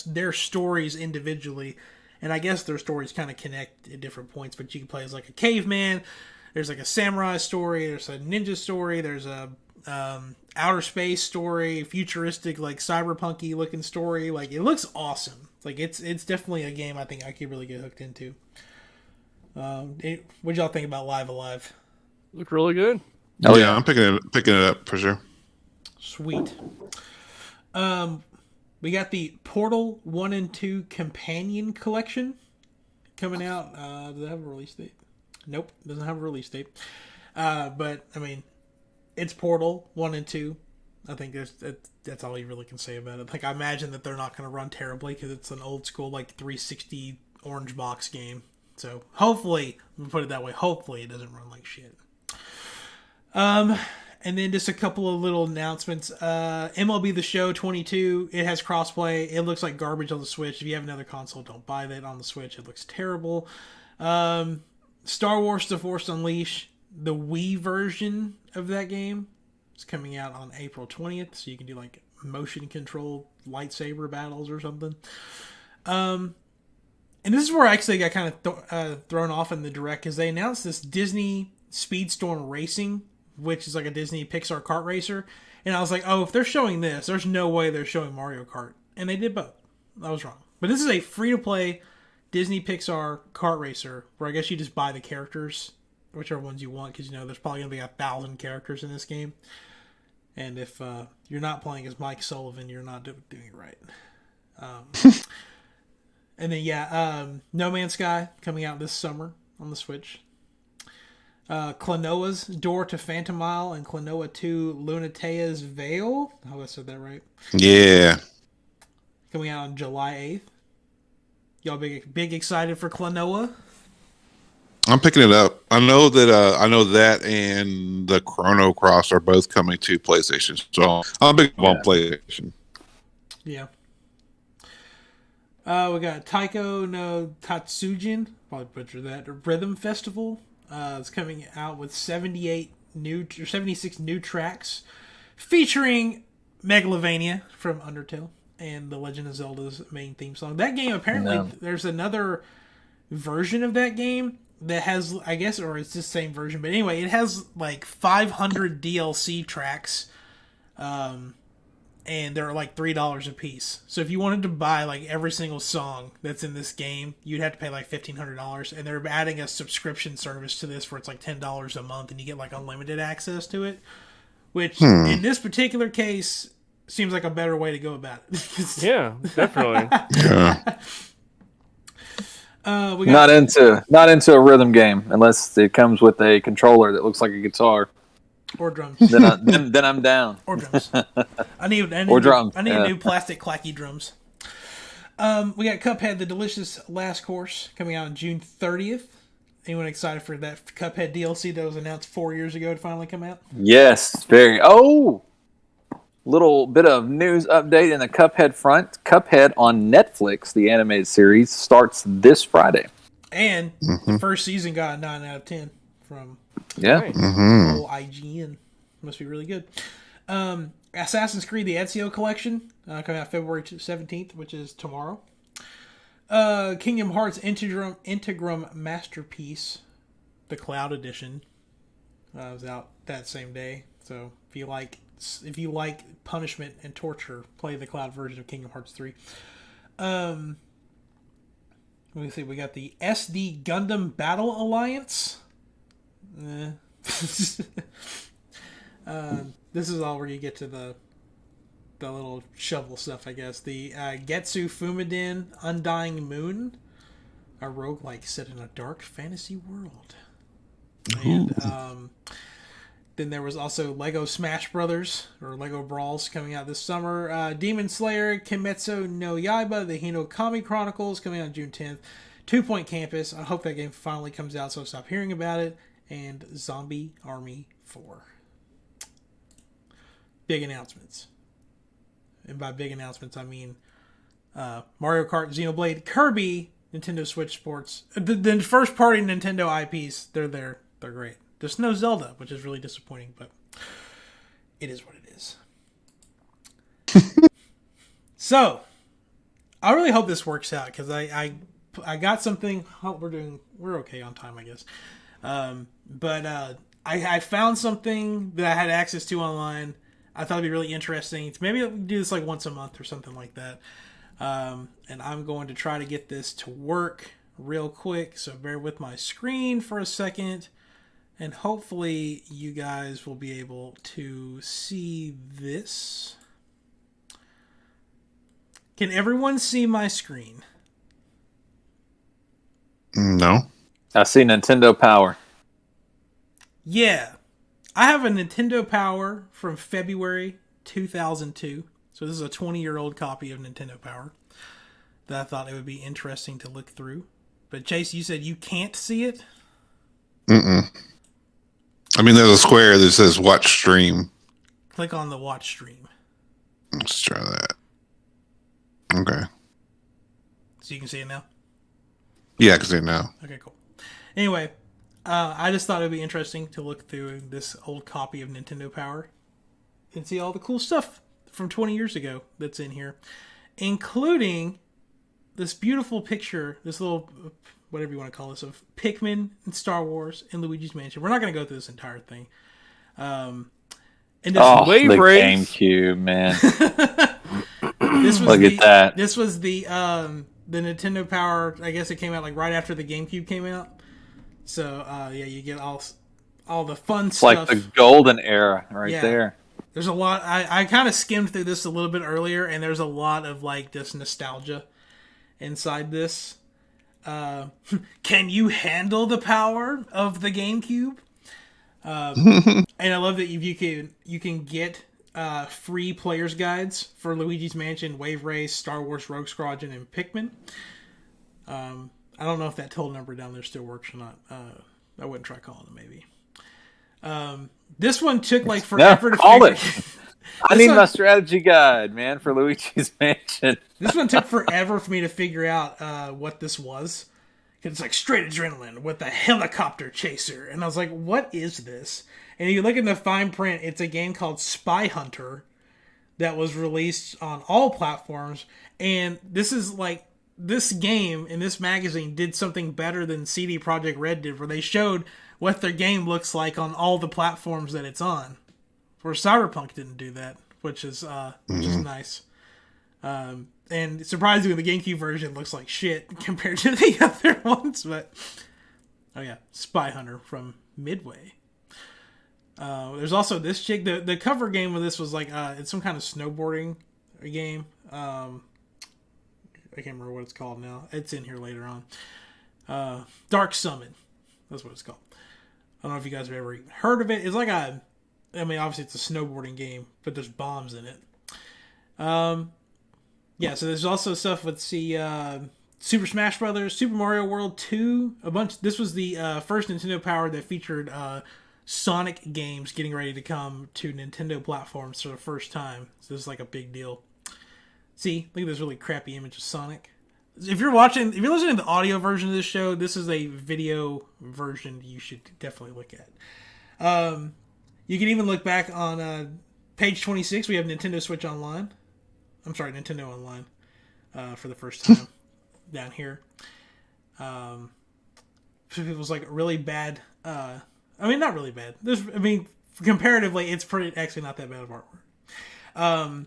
their stories individually, and I guess their stories kind of connect at different points. But you can play as a caveman. There's a samurai story. There's a ninja story. There's a outer space story, futuristic cyberpunky looking story. It looks awesome. It's definitely a game I think I could really get hooked into. What y'all think about Live Alive? Look really good. Oh yeah, I'm picking it up for sure. Sweet. We got the Portal 1 and 2 Companion Collection coming out. Does it have a release date? Nope, doesn't have a release date. But I mean, it's Portal 1 and 2. I think that's all you really can say about it. I imagine that they're not going to run terribly because it's an old school 360 orange box game. So hopefully, let me put it that way. Hopefully, it doesn't run like shit. And then just a couple of little announcements. MLB The Show 22, it has crossplay. It looks like garbage on the Switch. If you have another console, don't buy that on the Switch. It looks terrible. Star Wars The Force Unleashed, the Wii version of that game, is coming out on April 20th, so you can do motion control lightsaber battles or something. And this is where I actually got kind of thrown off in the direct, because they announced this Disney Speedstorm Racing, which is a Disney Pixar kart racer. And I was like, oh, if they're showing this, there's no way they're showing Mario Kart. And they did both. I was wrong. But this is a free-to-play Disney Pixar kart racer, where I guess you just buy the characters, whichever ones you want, because there's probably going to be 1,000 characters in this game. And if you're not playing as Mike Sullivan, you're not doing it right. And then, No Man's Sky coming out this summer on the Switch. Klonoa's Door to Phantom Isle and Klonoa 2 Lunatea's Veil. I hope I said that right. Yeah. Coming out on July 8th. Y'all big excited for Klonoa? I'm picking it up. I know that and the Chrono Cross are both coming to PlayStation, so I'm big on PlayStation. Yeah. We got Taiko no Tatsujin, probably butchered that, Rhythm Festival. It's coming out with 76 new tracks featuring Megalovania from Undertale and The Legend of Zelda's main theme song. That game, apparently, there's another version of that game that has, I guess, or it's the same version, but anyway, it has 500 DLC tracks, and they're $3 a piece. So if you wanted to buy every single song that's in this game, you'd have to pay $1,500. And they're adding a subscription service to this where it's $10 a month, and you get unlimited access to it. Which in this particular case seems like a better way to go about it. Yeah, definitely. Yeah. Not into a rhythm game unless it comes with a controller that looks like a guitar. Or drums. Then I'm down. Or drums. I need drums. I need new plastic clacky drums. We got Cuphead, the Delicious Last Course, coming out on June 30th. Anyone excited for that Cuphead DLC that was announced 4 years ago to finally come out? Yes, very. Oh, little bit of news update in the Cuphead front. Cuphead on Netflix, the animated series, starts this Friday. And the first season got a 9 out of 10 from old IGN. Must be really good. Assassin's Creed, the Ezio Collection, coming out February 17th, which is tomorrow. Kingdom Hearts Integrum Masterpiece, the Cloud Edition, was out that same day. So if you like if you like punishment and torture, play the cloud version of Kingdom Hearts 3. Let me see. We got the SD Gundam Battle Alliance. This is all where you get to the little shovel stuff, I guess. The Getsu Fumaden Undying Moon, a roguelike set in a dark fantasy world. And then there was also Lego Smash Brothers, or Lego Brawls, coming out this summer. Demon Slayer, Kimetsu no Yaiba, the Hinokami Chronicles, coming out June 10th. 2 Point Campus, I hope that game finally comes out so I stop hearing about it. And Zombie Army 4. Big announcements. And by big announcements, I mean Mario Kart, Xenoblade, Kirby, Nintendo Switch Sports. The first-party Nintendo IPs, they're there. They're great. There's no Zelda, which is really disappointing, but it is what it is. So, I really hope this works out, because I got something. Oh, we're okay on time, I guess. But I found something that I had access to online. I thought it'd be really interesting. Maybe we do this like once a month or something like that. And I'm going to try to get this to work real quick. So bear with my screen for a second. And hopefully you guys will be able to see this. Can everyone see my screen? No. I see Nintendo Power. Yeah. I have a Nintendo Power from February 2002. So this is a 20-year-old copy of Nintendo Power that I thought it would be interesting to look through. But Chase, you said you can't see it? Mm-mm. I mean, there's a square that says watch stream. Click on the watch stream. Let's try that. Okay. So you can see it now? Yeah, I can see it now. Okay, cool. Anyway, I just thought it would be interesting to look through this old copy of Nintendo Power and see all the cool stuff from 20 years ago that's in here, including this beautiful picture, this little, whatever you want to call this, of Pikmin and Star Wars and Luigi's Mansion. We're not going to go through this entire thing. And this the race. GameCube, man. This was Look at that. This was the Nintendo Power. I guess it came out like right after the GameCube came out. So yeah, you get all the fun It's stuff. like the golden era right there. There's a lot. I kind of skimmed through this a little bit earlier, and there's a lot of like just nostalgia inside this. Can you handle the power of the GameCube? And I love that you can get free player's guides for Luigi's Mansion, Wave Race, Star Wars Rogue Squadron, and Pikmin. I don't know if that total number down there still works or not. I wouldn't try calling them, maybe. This one took like forever to call figure. it. I need my strategy guide, man, for Luigi's Mansion. This one took forever for me to figure out what this was. Because it's like straight adrenaline with a helicopter chaser. And I was like, what is this? And you look in the fine print, it's a game called Spy Hunter that was released on all platforms. And this is like, this game in this magazine did something better than CD Projekt Red did, where they showed what their game looks like on all the platforms that it's on. Where Cyberpunk didn't do that, which is nice. And surprisingly, the GameCube version looks like shit compared to the other ones. But oh yeah, Spy Hunter from Midway. There's also this chick. The cover game of this was like it's some kind of snowboarding game. I can't remember what it's called now. It's in here later on. Dark Summon. That's what it's called. I don't know if you guys have ever heard of it. It's like obviously it's a snowboarding game, but there's bombs in it. Yeah, so there's also stuff with Super Smash Brothers, Super Mario World 2, a bunch. This was the first Nintendo Power that featured Sonic games getting ready to come to Nintendo platforms for the first time. So this is like a big deal. See, look at this really crappy image of Sonic. If you're listening to the audio version of this show, this is a video version you should definitely look at. You can even look back on page 26. We have Nintendo Switch Online. I'm sorry, Nintendo Online for the first time down here. It was like really bad. Not really bad. comparatively, it's actually not that bad of artwork.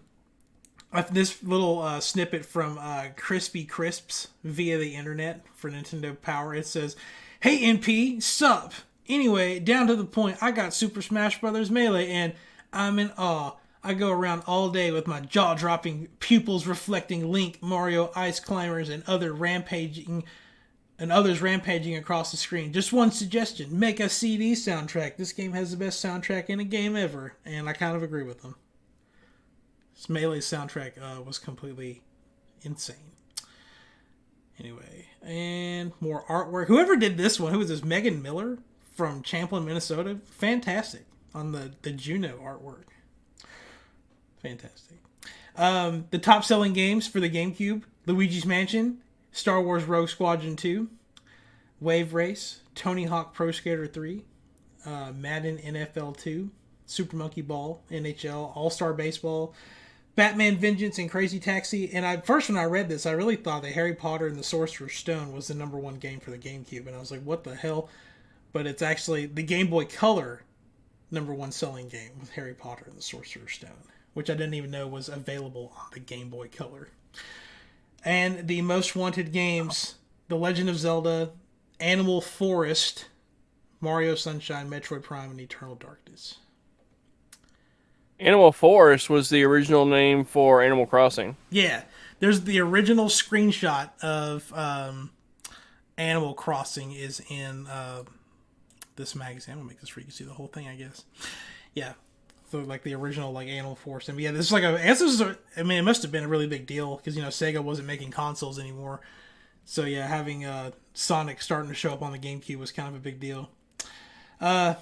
This little snippet from Crispy Crisps via the internet for Nintendo Power. It says, "Hey NP, sup? Anyway, down to the point, I got Super Smash Bros. Melee and I'm in awe. I go around all day with my jaw-dropping pupils reflecting Link, Mario, Ice Climbers, and others rampaging across the screen. Just one suggestion, make a CD soundtrack. This game has the best soundtrack in a game ever." And I kind of agree with them. This Melee's soundtrack was completely insane. Anyway, and more artwork. Whoever did this one, who was this? Megan Miller from Champlin, Minnesota? Fantastic on the Juno artwork. Fantastic. The top-selling games for the GameCube: Luigi's Mansion, Star Wars Rogue Squadron 2, Wave Race, Tony Hawk Pro Skater 3, Madden NFL 2, Super Monkey Ball, NHL, All-Star Baseball, Batman Vengeance, and Crazy Taxi. And when I read this, I really thought that Harry Potter and the Sorcerer's Stone was the number one game for the GameCube. And I was like, what the hell? But it's actually the Game Boy Color number one selling game with Harry Potter and the Sorcerer's Stone, which I didn't even know was available on the Game Boy Color. And the most wanted games: The Legend of Zelda, Animal Forest, Mario Sunshine, Metroid Prime, and Eternal Darkness. Animal Forest was the original name for Animal Crossing. Yeah, there's the original screenshot of Animal Crossing is in this magazine. I'm gonna make this so you can see the whole thing, I guess. Yeah, so like the original like Animal Forest. And yeah, this is like it must have been a really big deal because Sega wasn't making consoles anymore. So yeah, having Sonic starting to show up on the GameCube was kind of a big deal. The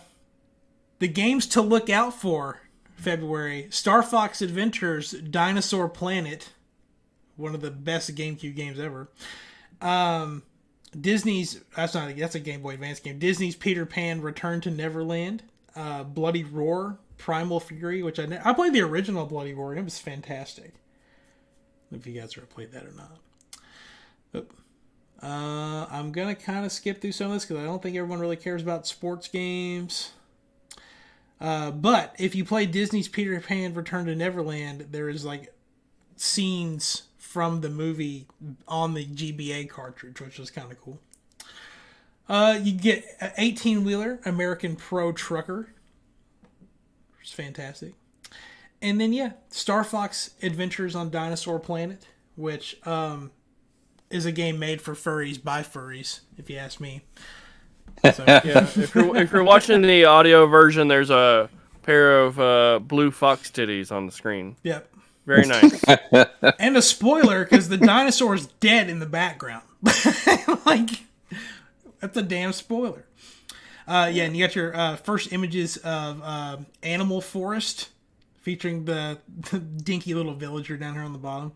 games to look out for. February: Star Fox Adventures Dinosaur Planet, one of the best GameCube games ever. That's a Game Boy Advance game. Disney's Peter Pan Return to Neverland, Bloody Roar, Primal Fury, which I played the original Bloody Roar and it was fantastic. I don't know if you guys ever played that or not. I'm gonna kind of skip through some of this because I don't think everyone really cares about sports games. But if you play Disney's Peter Pan Return to Neverland, there is like scenes from the movie on the GBA cartridge, which was kind of cool. You get an 18-wheeler American Pro Trucker, which is fantastic. And then Star Fox Adventures on Dinosaur Planet, which is a game made for furries by furries, if you ask me. So, yeah, if you're watching the audio version, there's a pair of blue fox titties on the screen. Yep. Very nice. And a spoiler, because the dinosaur's dead in the background. Like, that's a damn spoiler. And you got your first images of Animal Forest, featuring the dinky little villager down here on the bottom.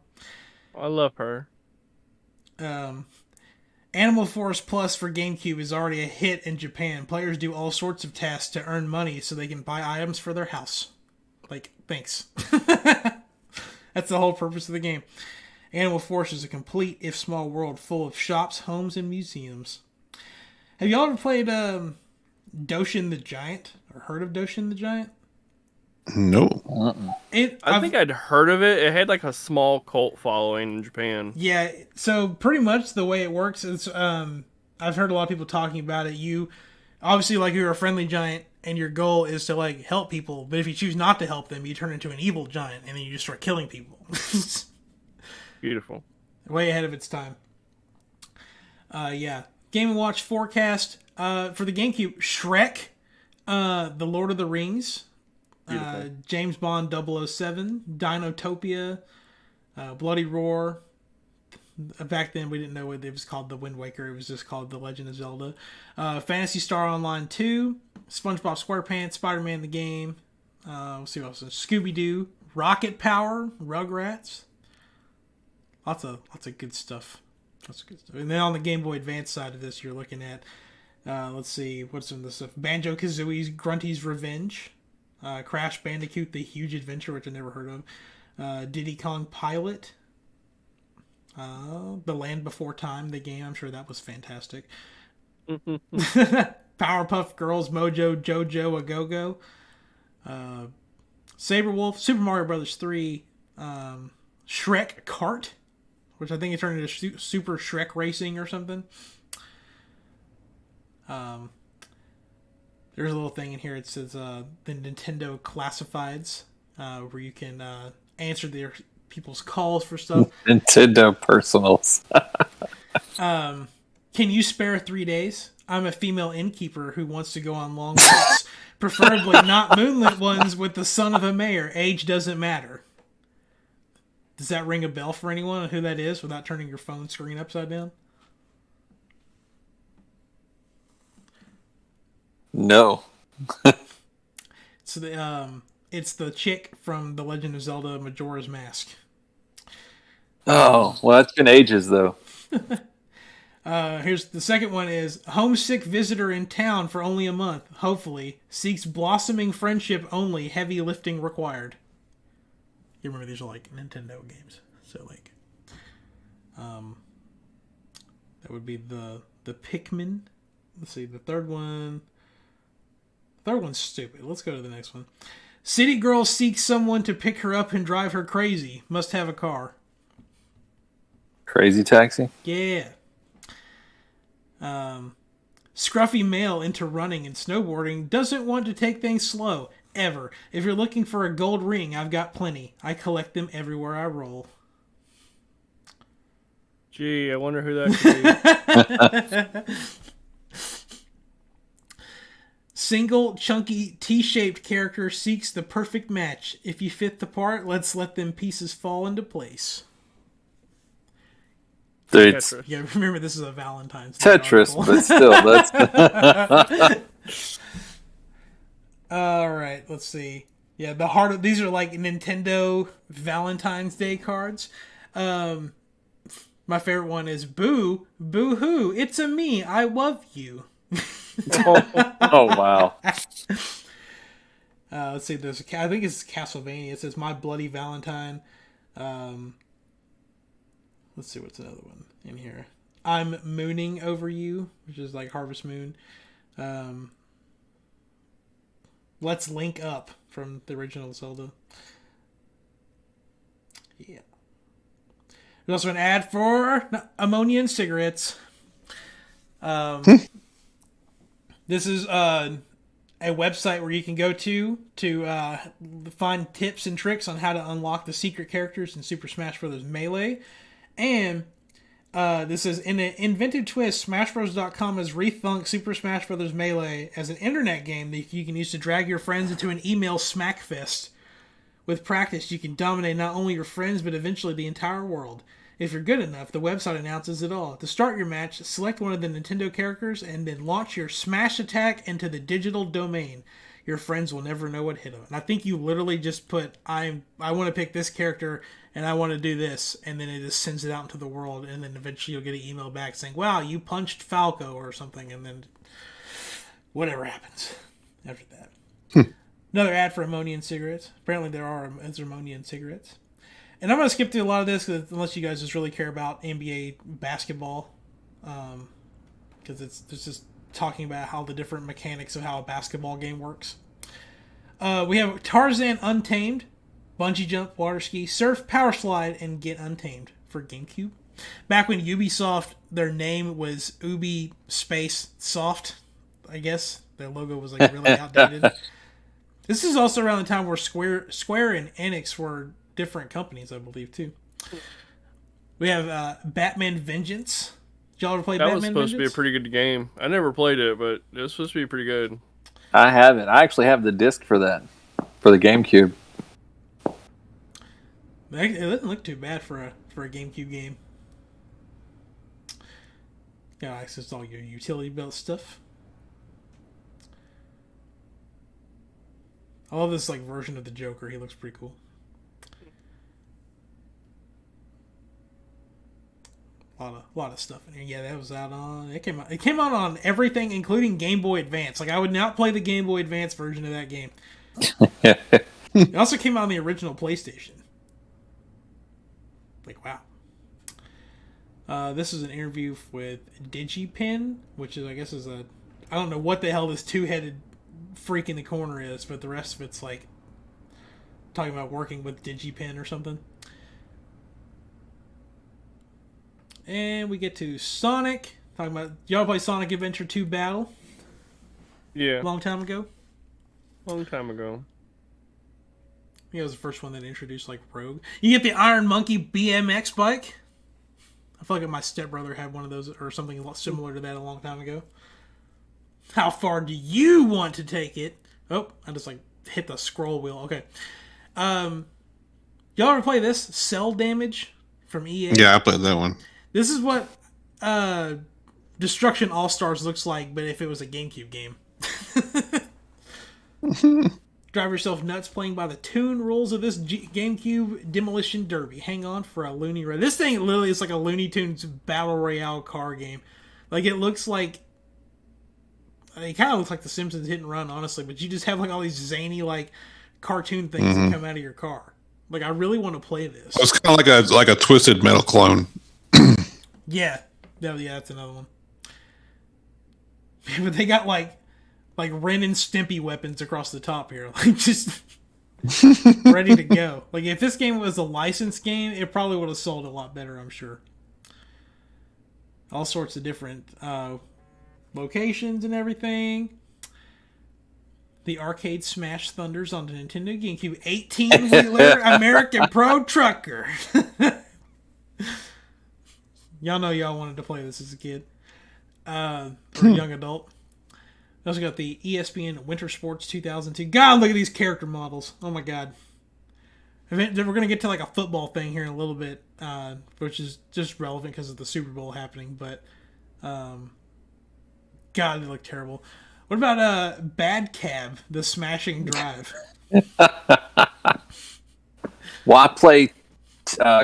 I love her. Animal Forest Plus for GameCube is already a hit in Japan. Players do all sorts of tasks to earn money so they can buy items for their house. Like, thanks. That's the whole purpose of the game. Animal Forest is a complete, if small, world full of shops, homes, and museums. Have y'all ever played Doshin the Giant? Or heard of Doshin the Giant? No. I think I'd heard of it. It had like a small cult following in Japan. Yeah, so pretty much the way it works is I've heard a lot of people talking about it. You obviously, like, you're a friendly giant and your goal is to like help people, but if you choose not to help them, you turn into an evil giant and then you just start killing people. Beautiful. Way ahead of its time. Game & Watch forecast for the GameCube: Shrek, The Lord of the Rings, James Bond 007, Dinotopia, Bloody Roar. Back then we didn't know what it was called, The Wind Waker. It was just called The Legend of Zelda. Phantasy Star Online 2, SpongeBob SquarePants, Spider-Man the Game. We'll see what else. Scooby-Doo, Rocket Power, Rugrats. Lots of good stuff. Lots of good stuff. And then on the Game Boy Advance side of this, you're looking at, let's see, what's some of this stuff? Banjo-Kazooie's Grunty's Revenge, Crash Bandicoot: The Huge Adventure, which I never heard of, Diddy Kong Pilot, The Land Before Time, the game. I'm sure that was fantastic. Powerpuff Girls, Mojo Jojo A Go-Go, Saberwolf, Super Mario Brothers 3, Shrek Kart, which I think it turned into Super Shrek Racing or something. There's a little thing in here. It says the Nintendo Classifieds, where you can answer their people's calls for stuff. Nintendo Personals. Can you spare 3 days? I'm a female innkeeper who wants to go on long walks, preferably not moonlit ones with the son of a mayor. Age doesn't matter. Does that ring a bell for anyone on who that is without turning your phone screen upside down? No. So it's the chick from The Legend of Zelda Majora's Mask. Oh, well, that's been ages, though. Here's the second one is homesick visitor in town for only a month, hopefully. Seeks blossoming friendship only, heavy lifting required. You remember these are like Nintendo games. So like that would be the Pikmin. Let's see, the third one's stupid. Let's go to the next one. City girl seeks someone to pick her up and drive her crazy. Must have a car. Crazy Taxi? Yeah. Scruffy male into running and snowboarding doesn't want to take things slow, ever. If you're looking for a gold ring, I've got plenty. I collect them everywhere I roll. Gee, I wonder who that could be. Single, chunky, T-shaped character seeks the perfect match. If you fit the part, let's let them pieces fall into place. Tetris. Yeah, remember this is a Valentine's Day Tetris, article. but still, that's... All right, let's see. Yeah, these are like Nintendo Valentine's Day cards. My favorite one is boo hoo. It's a me. I love you. Oh wow. Let's see. I think it's Castlevania. It says My Bloody Valentine. Let's see what's another one in here. I'm mooning over you, which is like Harvest Moon. Let's Link Up from the original Zelda. Yeah. There's also an ad for ammonia and cigarettes. This is a website where you can go to find tips and tricks on how to unlock the secret characters in Super Smash Bros. Melee. And this is in an inventive twist. SmashBros.com has rethunked Super Smash Bros. Melee as an internet game that you can use to drag your friends into an email smackfest. With practice, you can dominate not only your friends, but eventually the entire world. If you're good enough, the website announces it all. To start your match, select one of the Nintendo characters and then launch your smash attack into the digital domain. Your friends will never know what hit them. And I think you literally just put, I want to pick this character and I want to do this, and then it just sends it out into the world, and then eventually you'll get an email back saying, wow, you punched Falco or something, and then whatever happens after that. Another ad for ammonia and cigarettes. Apparently there are ammonia and cigarettes. And I'm going to skip through a lot of this unless you guys just really care about NBA basketball. Because it's just talking about how the different mechanics of how a basketball game works. We have Tarzan Untamed, Bungee Jump, Water Ski, Surf, Power Slide, and Get Untamed for GameCube. Back when Ubisoft, their name was Ubi Space Soft, I guess. Their logo was like really outdated. This is also around the time where Square and Enix were different companies, I believe, too. We have Batman Vengeance. Did y'all ever play Batman Vengeance? That was supposed to be a pretty good game. I never played it, but it was supposed to be pretty good. I haven't. I actually have the disc for that, for the GameCube. It doesn't look too bad for a GameCube game. Got access to all your utility belt stuff. I love this like version of the Joker. He looks pretty cool. A lot of stuff in here. Yeah, that was out on. It came out on everything, including Game Boy Advance. Like I would not play the Game Boy Advance version of that game. It also came out on the original PlayStation. Like wow. This is an interview with DigiPen, which is I guess is a I don't know what the hell this two-headed freak in the corner is, but the rest of it's like talking about working with DigiPen or something. And we get to Sonic. Talking about, y'all play Sonic Adventure 2 Battle? Yeah. Long time ago? Long time ago. Yeah, it was the first one that introduced, like, Rogue. You get the Iron Monkey BMX bike. I feel like my stepbrother had one of those, or something similar to that a long time ago. How far do you want to take it? Oh, I just, like, hit the scroll wheel. Okay. Y'all ever play this? Cell Damage from EA? Yeah, I played that one. This is what Destruction All-Stars looks like, but if it was a GameCube game. Drive yourself nuts playing by the tune rules of this GameCube Demolition Derby. Hang on for a loony ride. This thing literally is like a Looney Tunes Battle Royale car game. Like, it looks like... It kind of looks like The Simpsons Hit and Run, honestly, but you just have like all these zany, like, cartoon things that come out of your car. Like, I really want to play this. It's kind of like a Twisted Metal clone. Yeah. Yeah, that's another one. But they got like Ren and Stimpy weapons across the top here. Like, just ready to go. Like, if this game was a licensed game, it probably would have sold a lot better, I'm sure. All sorts of different locations and everything. The Arcade Smash Thunders on the Nintendo GameCube 18-wheeler American Pro Trucker. Y'all know y'all wanted to play this as a kid. Or a young adult. I also got the ESPN Winter Sports 2002. God, look at these character models. Oh my god. We're going to get to like a football thing here in a little bit, which is just relevant because of the Super Bowl happening, but God, they look terrible. What about Bad Cab, the Smashing Drive? Why play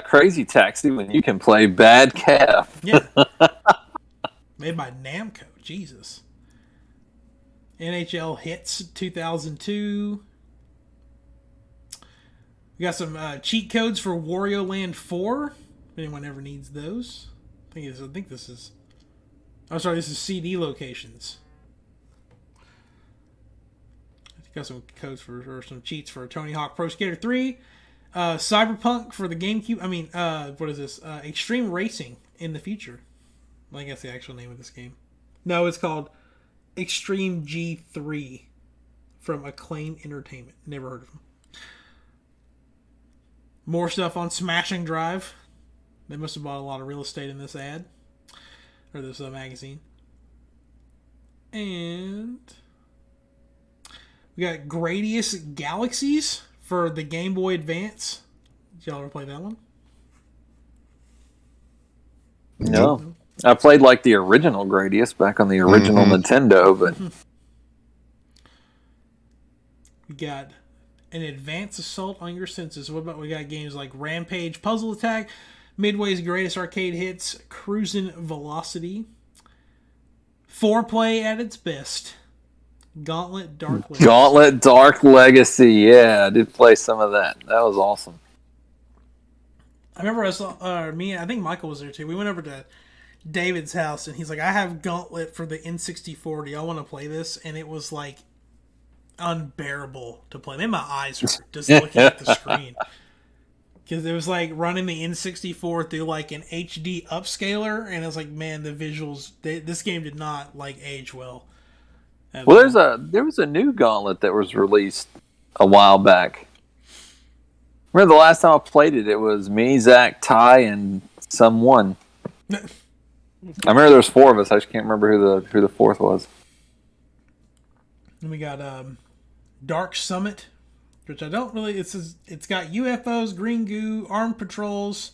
Crazy Taxi when you can play Bad Cab? Yeah. Made by Namco. Jesus. NHL Hits 2002. We got some cheat codes for Wario Land 4. If anyone ever needs those. I think this is... Oh, sorry, this is CD locations. Got some codes or some cheats for Tony Hawk Pro Skater 3. Cyberpunk for the GameCube. I mean, what is this? Extreme Racing in the future. I think that's the actual name of this game. No, it's called Extreme G3 from Acclaim Entertainment. Never heard of them. More stuff on Smashing Drive. They must have bought a lot of real estate in this ad. Or this magazine. And we got Gradius Galaxies for the Game Boy Advance. Did y'all ever play that one? No. I played like the original Gradius back on the original Nintendo, but we got an advanced assault on your senses. What about we got games like Rampage, Puzzle Attack, Midway's Greatest Arcade Hits, Cruisin' Velocity, Foreplay at its best, Gauntlet Dark Legacy. Gauntlet Dark Legacy, yeah, I did play some of that. That was awesome. I remember I think Michael was there too. We went over to David's house and he's like, I have Gauntlet for the N64. Do y'all want to play this? And it was like unbearable to play. Then my eyes hurt just looking at the screen. Because it was like running the N64 through like an HD upscaler, and it was like, man, the visuals. This game did not like age well. Well, there was a new Gauntlet that was released a while back. Remember the last time I played it? It was me, Zach, Ty, and someone. I remember there was 4 of us. I just can't remember who the 4th was. And we got Dark Summit, which I don't really... It's got UFOs, green goo, armed patrols,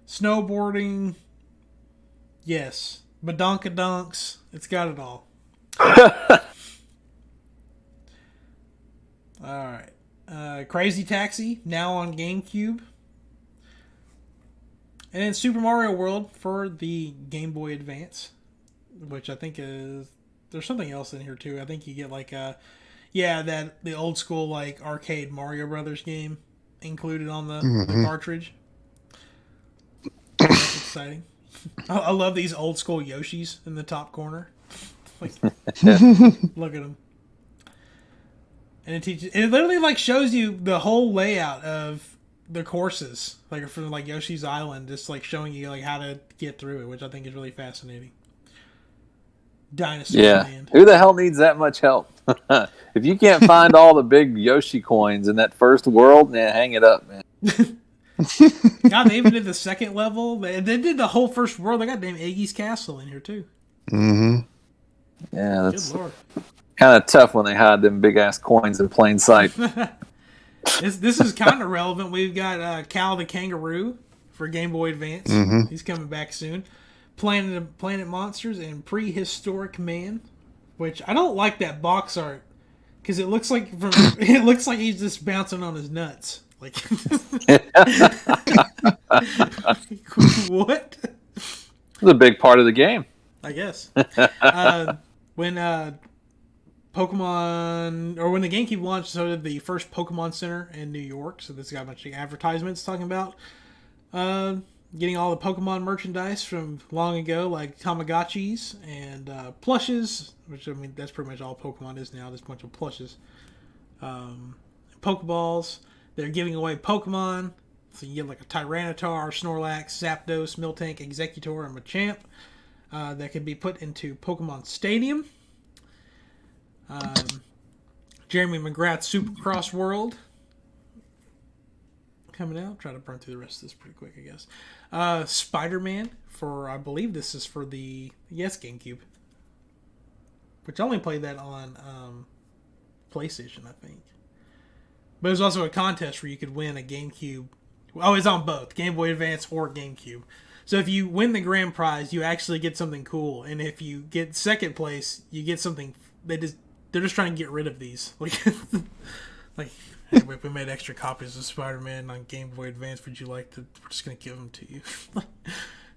snowboarding. Yes. Badonkadonks. It's got it all. Alright. Crazy Taxi, now on GameCube. And then Super Mario World for the Game Boy Advance, which I think is... There's something else in here too. I think you get like the old school like arcade Mario Brothers game included on the cartridge. That's exciting. I love these old school Yoshis in the top corner. Like, look at them. And it literally like shows you the whole layout of the courses, like from like Yoshi's Island, just like showing you like how to get through it, which I think is really fascinating. Dinosaur Land. Who the hell needs that much help? If you can't find all the big Yoshi coins in that first world, man, hang it up, man. God, they even did the second level. They did the whole first world. They got damn Iggy's Castle in here too. Mm-hmm. Yeah, that's kind of tough when they hide them big ass coins in plain sight. This is kind of relevant. We've got Cal the Kangaroo for Game Boy Advance. Mm-hmm. He's coming back soon. Planet Monsters and Prehistoric Man, which I don't like that box art because it looks like he's just bouncing on his nuts. Like what? It's a big part of the game, I guess. When Pokemon, or when the GameCube launched, so did the first Pokemon Center in New York. So this got a bunch of advertisements talking about getting all the Pokemon merchandise from long ago, like Tamagotchis and plushes, which I mean that's pretty much all Pokemon is now. Just a bunch of plushes, Pokeballs. They're giving away Pokemon, so you get like a Tyranitar, Snorlax, Zapdos, Miltank, Executor, and Machamp that can be put into Pokemon Stadium. Jeremy McGrath's Supercross World coming out. Try to burn through the rest of this pretty quick, I guess. Spider-Man for, I believe this is for the GameCube, which I only played that on PlayStation, I think. But it was also a contest where you could win a GameCube. Oh, it's on both Game Boy Advance or GameCube. So if you win the grand prize, you actually get something cool, and if you get second place, you get something. They're just trying to get rid of these. Like, hey, we made extra copies of Spider-Man on Game Boy Advance. Would you like to? We're just gonna give them to you.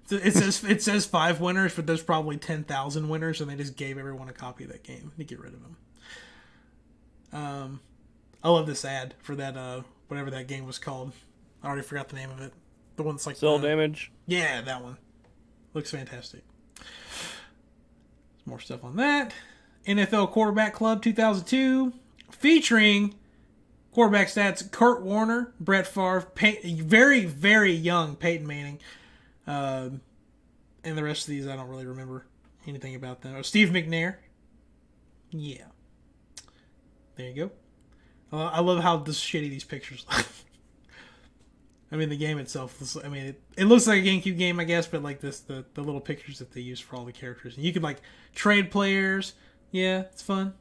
It says 5 winners, but there's probably 10,000 winners, and they just gave everyone a copy of that game to get rid of them. I love this ad for that whatever that game was called. I already forgot the name of it. The one that's like Cell Damage. Yeah, that one looks fantastic. More stuff on that. NFL Quarterback Club 2002, featuring quarterback stats: Kurt Warner, Brett Favre, very very young Peyton Manning, and the rest of these I don't really remember anything about them. Oh, Steve McNair. Yeah, there you go. I love how shitty these pictures look. I mean, the game itself, it looks like a GameCube game, I guess, but like the little pictures that they use for all the characters. And you could like trade players. Yeah, it's fun.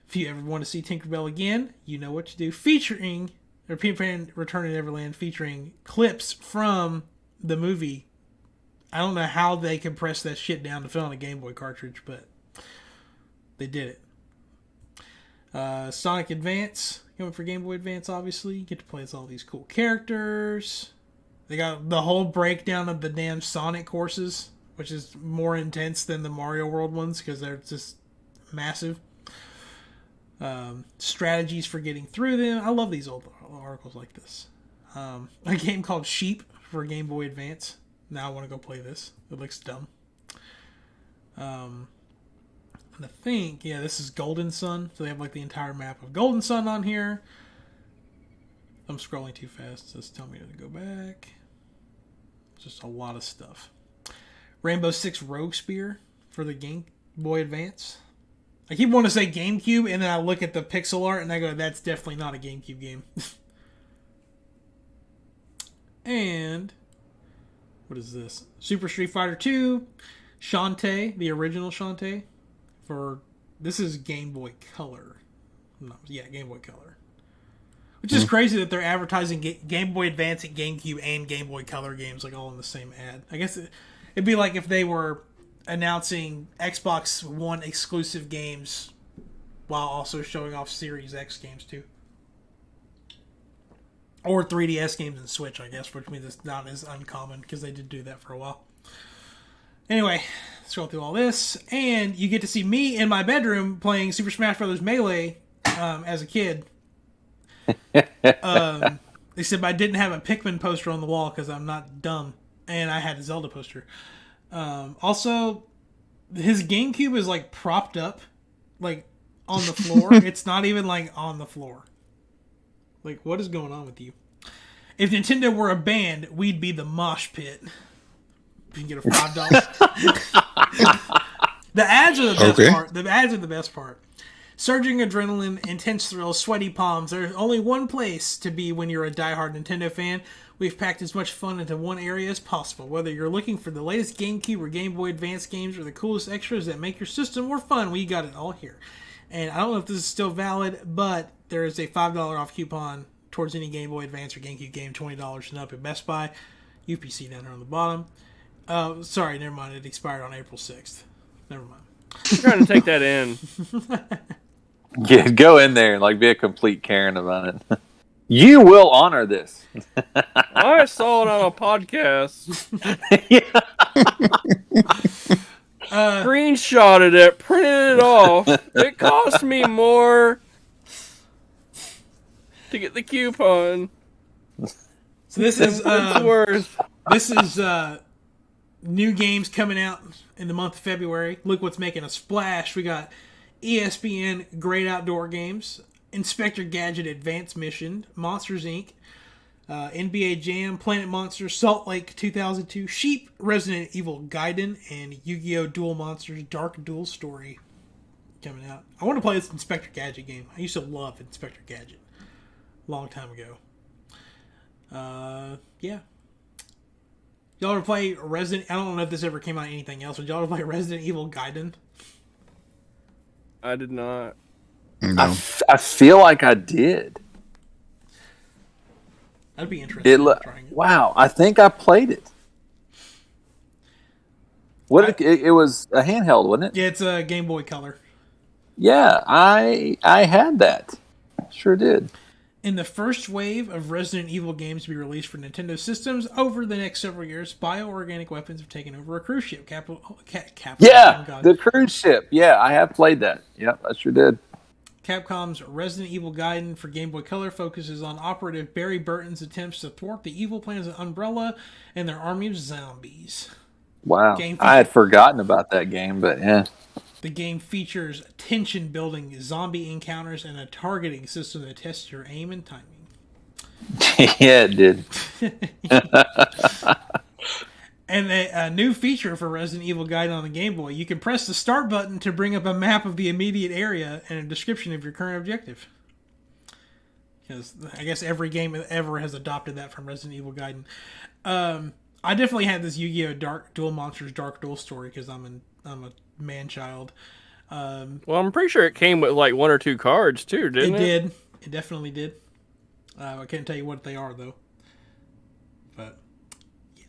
If you ever want to see Tinkerbell again, you know what to do. Featuring, or Peter Pan Return to Neverland, featuring clips from the movie. I don't know how they compressed that shit down to fit on a Game Boy cartridge, but they did it. Sonic Advance, coming for Game Boy Advance, obviously. You get to play as all these cool characters. They got the whole breakdown of the damn Sonic courses, which is more intense than the Mario World ones because they're just massive. Strategies for getting through them. I love these old articles like this. A game called Sheep for Game Boy Advance. Now I want to go play this. It looks dumb. And I think, yeah, this is Golden Sun. So they have like the entire map of Golden Sun on here. I'm scrolling too fast. So it's telling me to go back. Just a lot of stuff. Rainbow Six Rogue Spear for the Game Boy Advance. I keep wanting to say GameCube, and then I look at the pixel art, and I go, that's definitely not a GameCube game. And what is this? Super Street Fighter 2. Shantae, the original Shantae. This is Game Boy Color. No, yeah, Game Boy Color. Which is crazy that they're advertising Game Boy Advance and GameCube and Game Boy Color games like all in the same ad. I guess it'd be like if they were announcing Xbox One exclusive games while also showing off Series X games too. Or 3DS games and Switch, I guess, which means it's not as uncommon because they did do that for a while. Anyway, scroll through all this, and you get to see me in my bedroom playing Super Smash Bros. Melee as a kid. Except I didn't have a Pikmin poster on the wall because I'm not dumb, and I had a Zelda poster. Also, his GameCube is like propped up, like on the floor. It's not even like on the floor. Like, what is going on with you? If Nintendo were a band, we'd be the mosh pit. You can get a $5. The ads are the best part. The ads are the best part. Surging adrenaline, intense thrills, sweaty palms. There's only one place to be when you're a diehard Nintendo fan. We've packed as much fun into one area as possible. Whether you're looking for the latest GameCube or Game Boy Advance games or the coolest extras that make your system more fun, we got it all here. And I don't know if this is still valid, but there is a $5 off coupon towards any Game Boy Advance or GameCube game, $20 and up at Best Buy. UPC down here on the bottom. Sorry, never mind. It expired on April 6th. Never mind. I'm trying to take that in. Yeah, go in there and like be a complete Karen about it. You will honor this. I saw it on a podcast. Screenshotted it, printed it off. It cost me more to get the coupon. So this is it's worth. This is new games coming out in the month of February. Look what's making a splash. We got ESPN Great Outdoor Games, Inspector Gadget Advanced Mission, Monsters Inc., NBA Jam, Planet Monsters, Salt Lake 2002, Sheep, Resident Evil Gaiden, and Yu-Gi-Oh! Duel Monsters Dark Duel Story coming out. I want to play this Inspector Gadget game. I used to love Inspector Gadget a long time ago. Yeah. Y'all ever play Resident... I don't know if this ever came out in anything else, but y'all ever play Resident Evil Gaiden? I did not. No. I feel like I did. That'd be interesting. Trying it. Wow, I think I played it. It was a handheld, wasn't it? Yeah, it's a Game Boy Color. Yeah, I had that. Sure did. In the first wave of Resident Evil games to be released for Nintendo systems over the next several years, bioorganic weapons have taken over a cruise ship. Yeah, oh the cruise ship. Yeah, I have played that. Yeah, I sure did. Capcom's Resident Evil Gaiden for Game Boy Color focuses on operative Barry Burton's attempts to thwart the evil plans of Umbrella and their army of zombies. Wow, I had forgotten about that game, but yeah. The game features tension-building zombie encounters and a targeting system that tests your aim and timing. Yeah, it did. And a new feature for Resident Evil Gaiden on the Game Boy, you can press the start button to bring up a map of the immediate area and a description of your current objective. Because I guess every game ever has adopted that from Resident Evil Gaiden. I definitely had this Yu-Gi-Oh! Duel Monsters Dark Duel Story because I'm a man-child. Well, I'm pretty sure it came with like 1 or 2 cards too, didn't it? It did. It definitely did. I can't tell you what they are though. But yeah,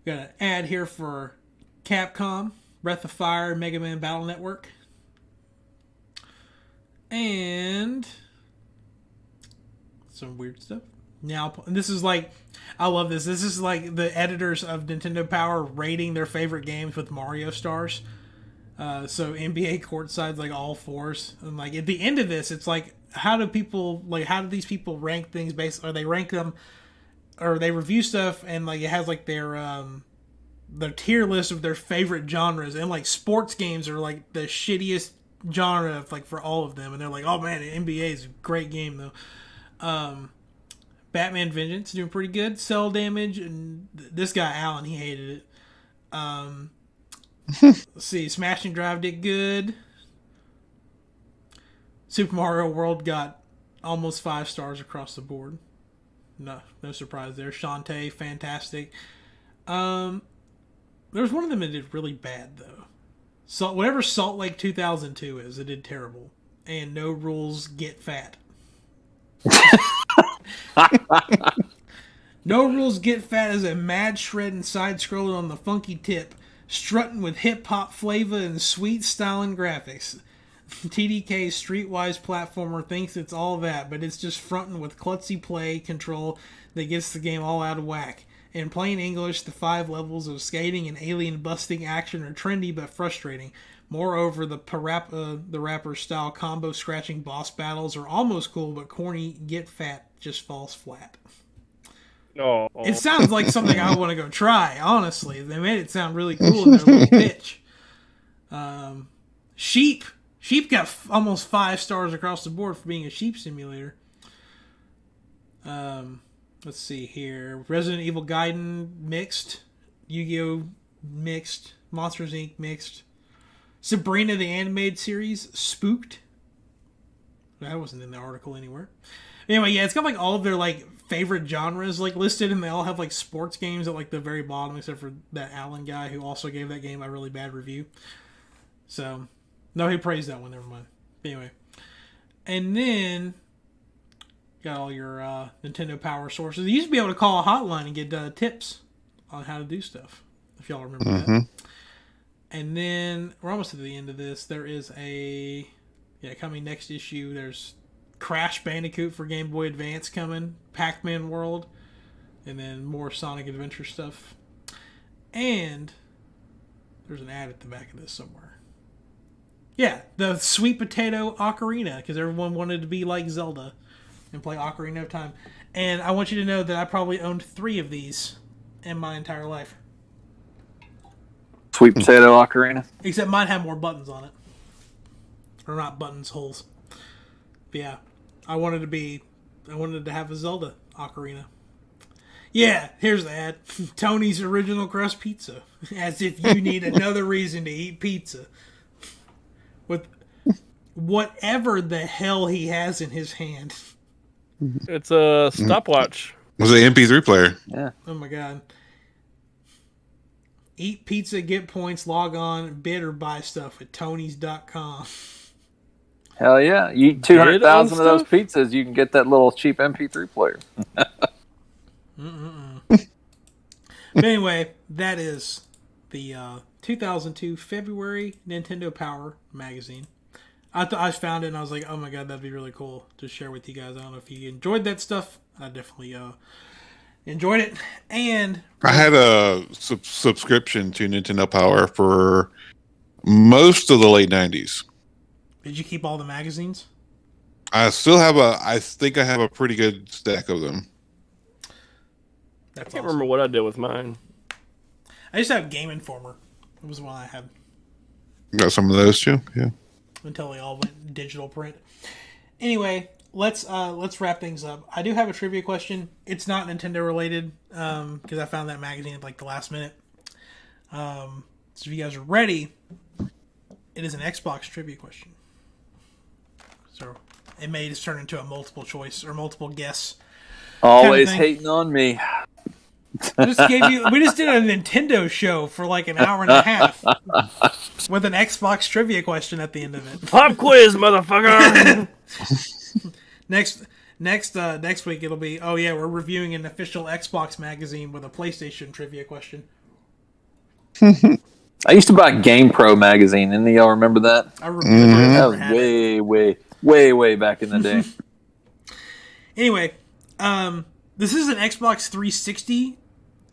we got an ad here for Capcom, Breath of Fire, Mega Man Battle Network, and some weird stuff. Now, this is like, I love this. This is like the editors of Nintendo Power rating their favorite games with Mario stars. So NBA Courtside's like all 4s, and like at the end of this, it's like, how do these people rank things based, or they rank them, or they review stuff, and like it has like their tier list of their favorite genres, and like sports games are like the shittiest genre like for all of them, and they're like, oh man, NBA is a great game though. Batman Vengeance doing pretty good. Cell Damage, and this guy Alan, he hated it. Let's see, Smashing Drive did good. Super Mario World got almost 5 stars across the board. No surprise there. Shantae, fantastic. There was one of them that did really bad though. So whatever Salt Lake 2002 is, it did terrible. And No Rules Get Fat. No Rules Get Fat is a mad shredding side-scroller on the funky tip, strutting with hip-hop flavor and sweet styling graphics. TDK's streetwise platformer thinks it's all that, but it's just fronting with klutzy play control that gets the game all out of whack. In plain English, the 5 levels of skating and alien-busting action are trendy but frustrating. Moreover, the rapper-style combo-scratching boss battles are almost cool, but corny Get Fat just falls flat. Oh. It sounds like something I want to go try, honestly. They made it sound really cool in their little pitch. Sheep Sheep got almost 5 stars across the board for being a sheep simulator. Let's see here. Resident Evil Gaiden mixed. Yu-Gi-Oh! Mixed. Monsters Inc. mixed. Sabrina the Animated Series spooked. That wasn't in the article anywhere. Anyway, yeah, it's got like all of their like favorite genres like listed, and they all have like sports games at like the very bottom, except for that Allen guy who also gave that game a really bad review. So, no, he praised that one. Never mind. Anyway, and then got all your Nintendo Power sources. You used to be able to call a hotline and get tips on how to do stuff, if y'all remember that. And then we're almost at the end of this. There is coming next issue. There's Crash Bandicoot for Game Boy Advance coming, Pac-Man World, and then more Sonic Adventure stuff. And there's an ad at the back of this somewhere. Yeah, the Sweet Potato Ocarina, because everyone wanted to be like Zelda and play Ocarina of Time. And I want you to know that I probably owned 3 of these in my entire life. Sweet Potato Ocarina. Except mine had more buttons on it. Or not buttons, holes. But yeah, I wanted to have a Zelda Ocarina. Yeah, here's the ad. Tony's Original Crust Pizza. As if you need another reason to eat pizza. With whatever the hell he has in his hand. It's a stopwatch. It was an MP3 player. Yeah. Oh my god. Eat pizza, get points, log on, bid or buy stuff at Tonys.com. Hell yeah. You eat 200,000 of those pizzas, you can get that little cheap MP3 player. But anyway, that is the 2002 February Nintendo Power magazine. I found it and I was like, oh my god, that'd be really cool to share with you guys. I don't know if you enjoyed that stuff. I definitely enjoyed it. And I had a subscription to Nintendo Power for most of the late 90s. Did you keep all the magazines? I think I have a pretty good stack of them. That's I can't awesome. remember what I did with mine. I used to have Game Informer. It was one I had. Got some of those too, yeah. Until they all went digital print. Anyway, let's wrap things up. I do have a trivia question. It's not Nintendo related because I found that magazine at like the last minute. So if you guys are ready, it is an Xbox trivia question. So it may just turn into a multiple choice or multiple guess. Always hating on me. We just did a Nintendo show for like an hour and a half with an Xbox trivia question at the end of it. Pop quiz, motherfucker! Next week it'll be, oh yeah, we're reviewing an official Xbox magazine with a PlayStation trivia question. I used to buy GamePro magazine. Any of y'all remember that? I remember That was way back in the day. Anyway, this is an Xbox 360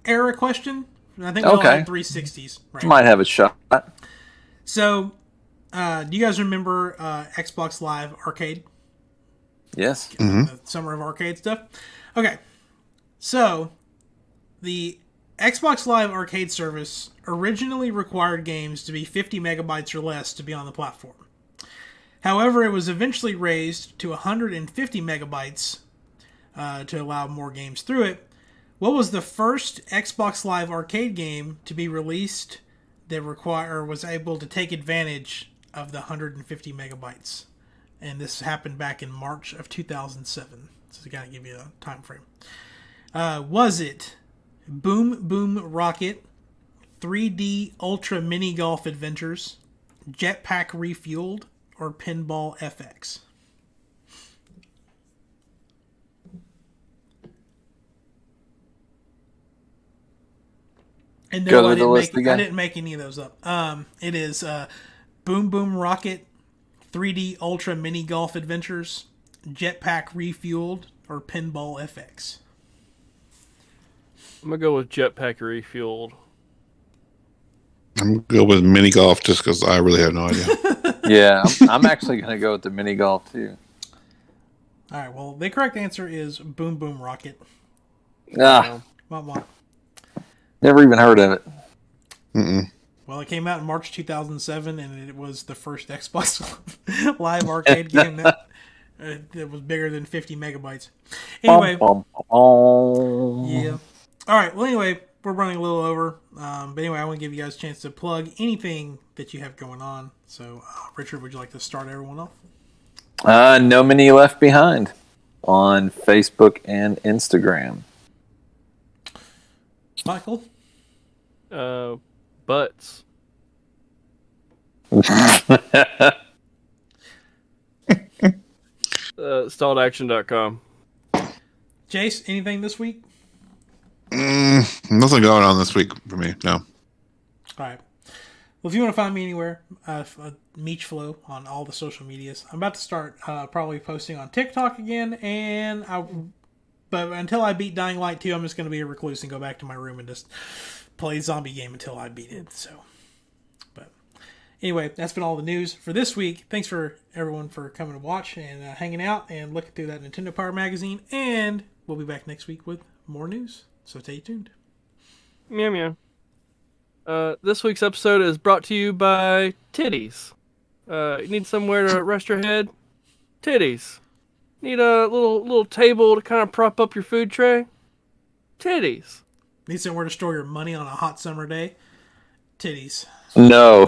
era question. I think we all have 360s. Right? Might have a shot. So, do you guys remember Xbox Live Arcade? Yes. The Summer of Arcade stuff? Okay. So, the Xbox Live Arcade service originally required games to be 50 megabytes or less to be on the platform. However, it was eventually raised to 150 megabytes to allow more games through it. What was the first Xbox Live Arcade game to be released that was able to take advantage of the 150 megabytes? And this happened back in March of 2007. So to kind of give you a time frame. Was it Boom Boom Rocket, 3D Ultra Mini Golf Adventures, Jetpack Refueled, or Pinball FX? And no, I didn't make any of those up. It is Boom Boom Rocket, 3D Ultra Mini Golf Adventures, Jetpack Refueled, or Pinball FX. I'm going to go with Jetpack Refueled. I'm going to go with mini golf just because I really have no idea. Yeah, I'm actually going to go with the mini golf too. All right, well, the correct answer is Boom Boom Rocket. Ah, Wah, wah. never even heard of it. Well, it came out in March 2007, and it was the first Xbox Live arcade game that was bigger than 50 megabytes. Anyway, yeah. All right. Well, anyway, we're running a little over. But anyway, I want to give you guys a chance to plug anything that you have going on. So, Richard, would you like to start everyone off? No Mini Left Behind on Facebook and Instagram. Michael? Butts. Stalledaction.com. Jace, anything this week? Nothing going on this week for me, no. All right. Well, if you want to find me anywhere, Meechflow on all the social medias. I'm about to start probably posting on TikTok again, but until I beat Dying Light 2, I'm just going to be a recluse and go back to my room and just play a zombie game until I beat it. So, but anyway, that's been all the news for this week. Thanks for everyone for coming to watch and hanging out and looking through that Nintendo Power magazine. And we'll be back next week with more news. So stay tuned. Meow meow. This week's episode is brought to you by titties. You need somewhere to rest your head? Titties. Need a little table to kind of prop up your food tray? Titties. Need somewhere to store your money on a hot summer day? Titties. No.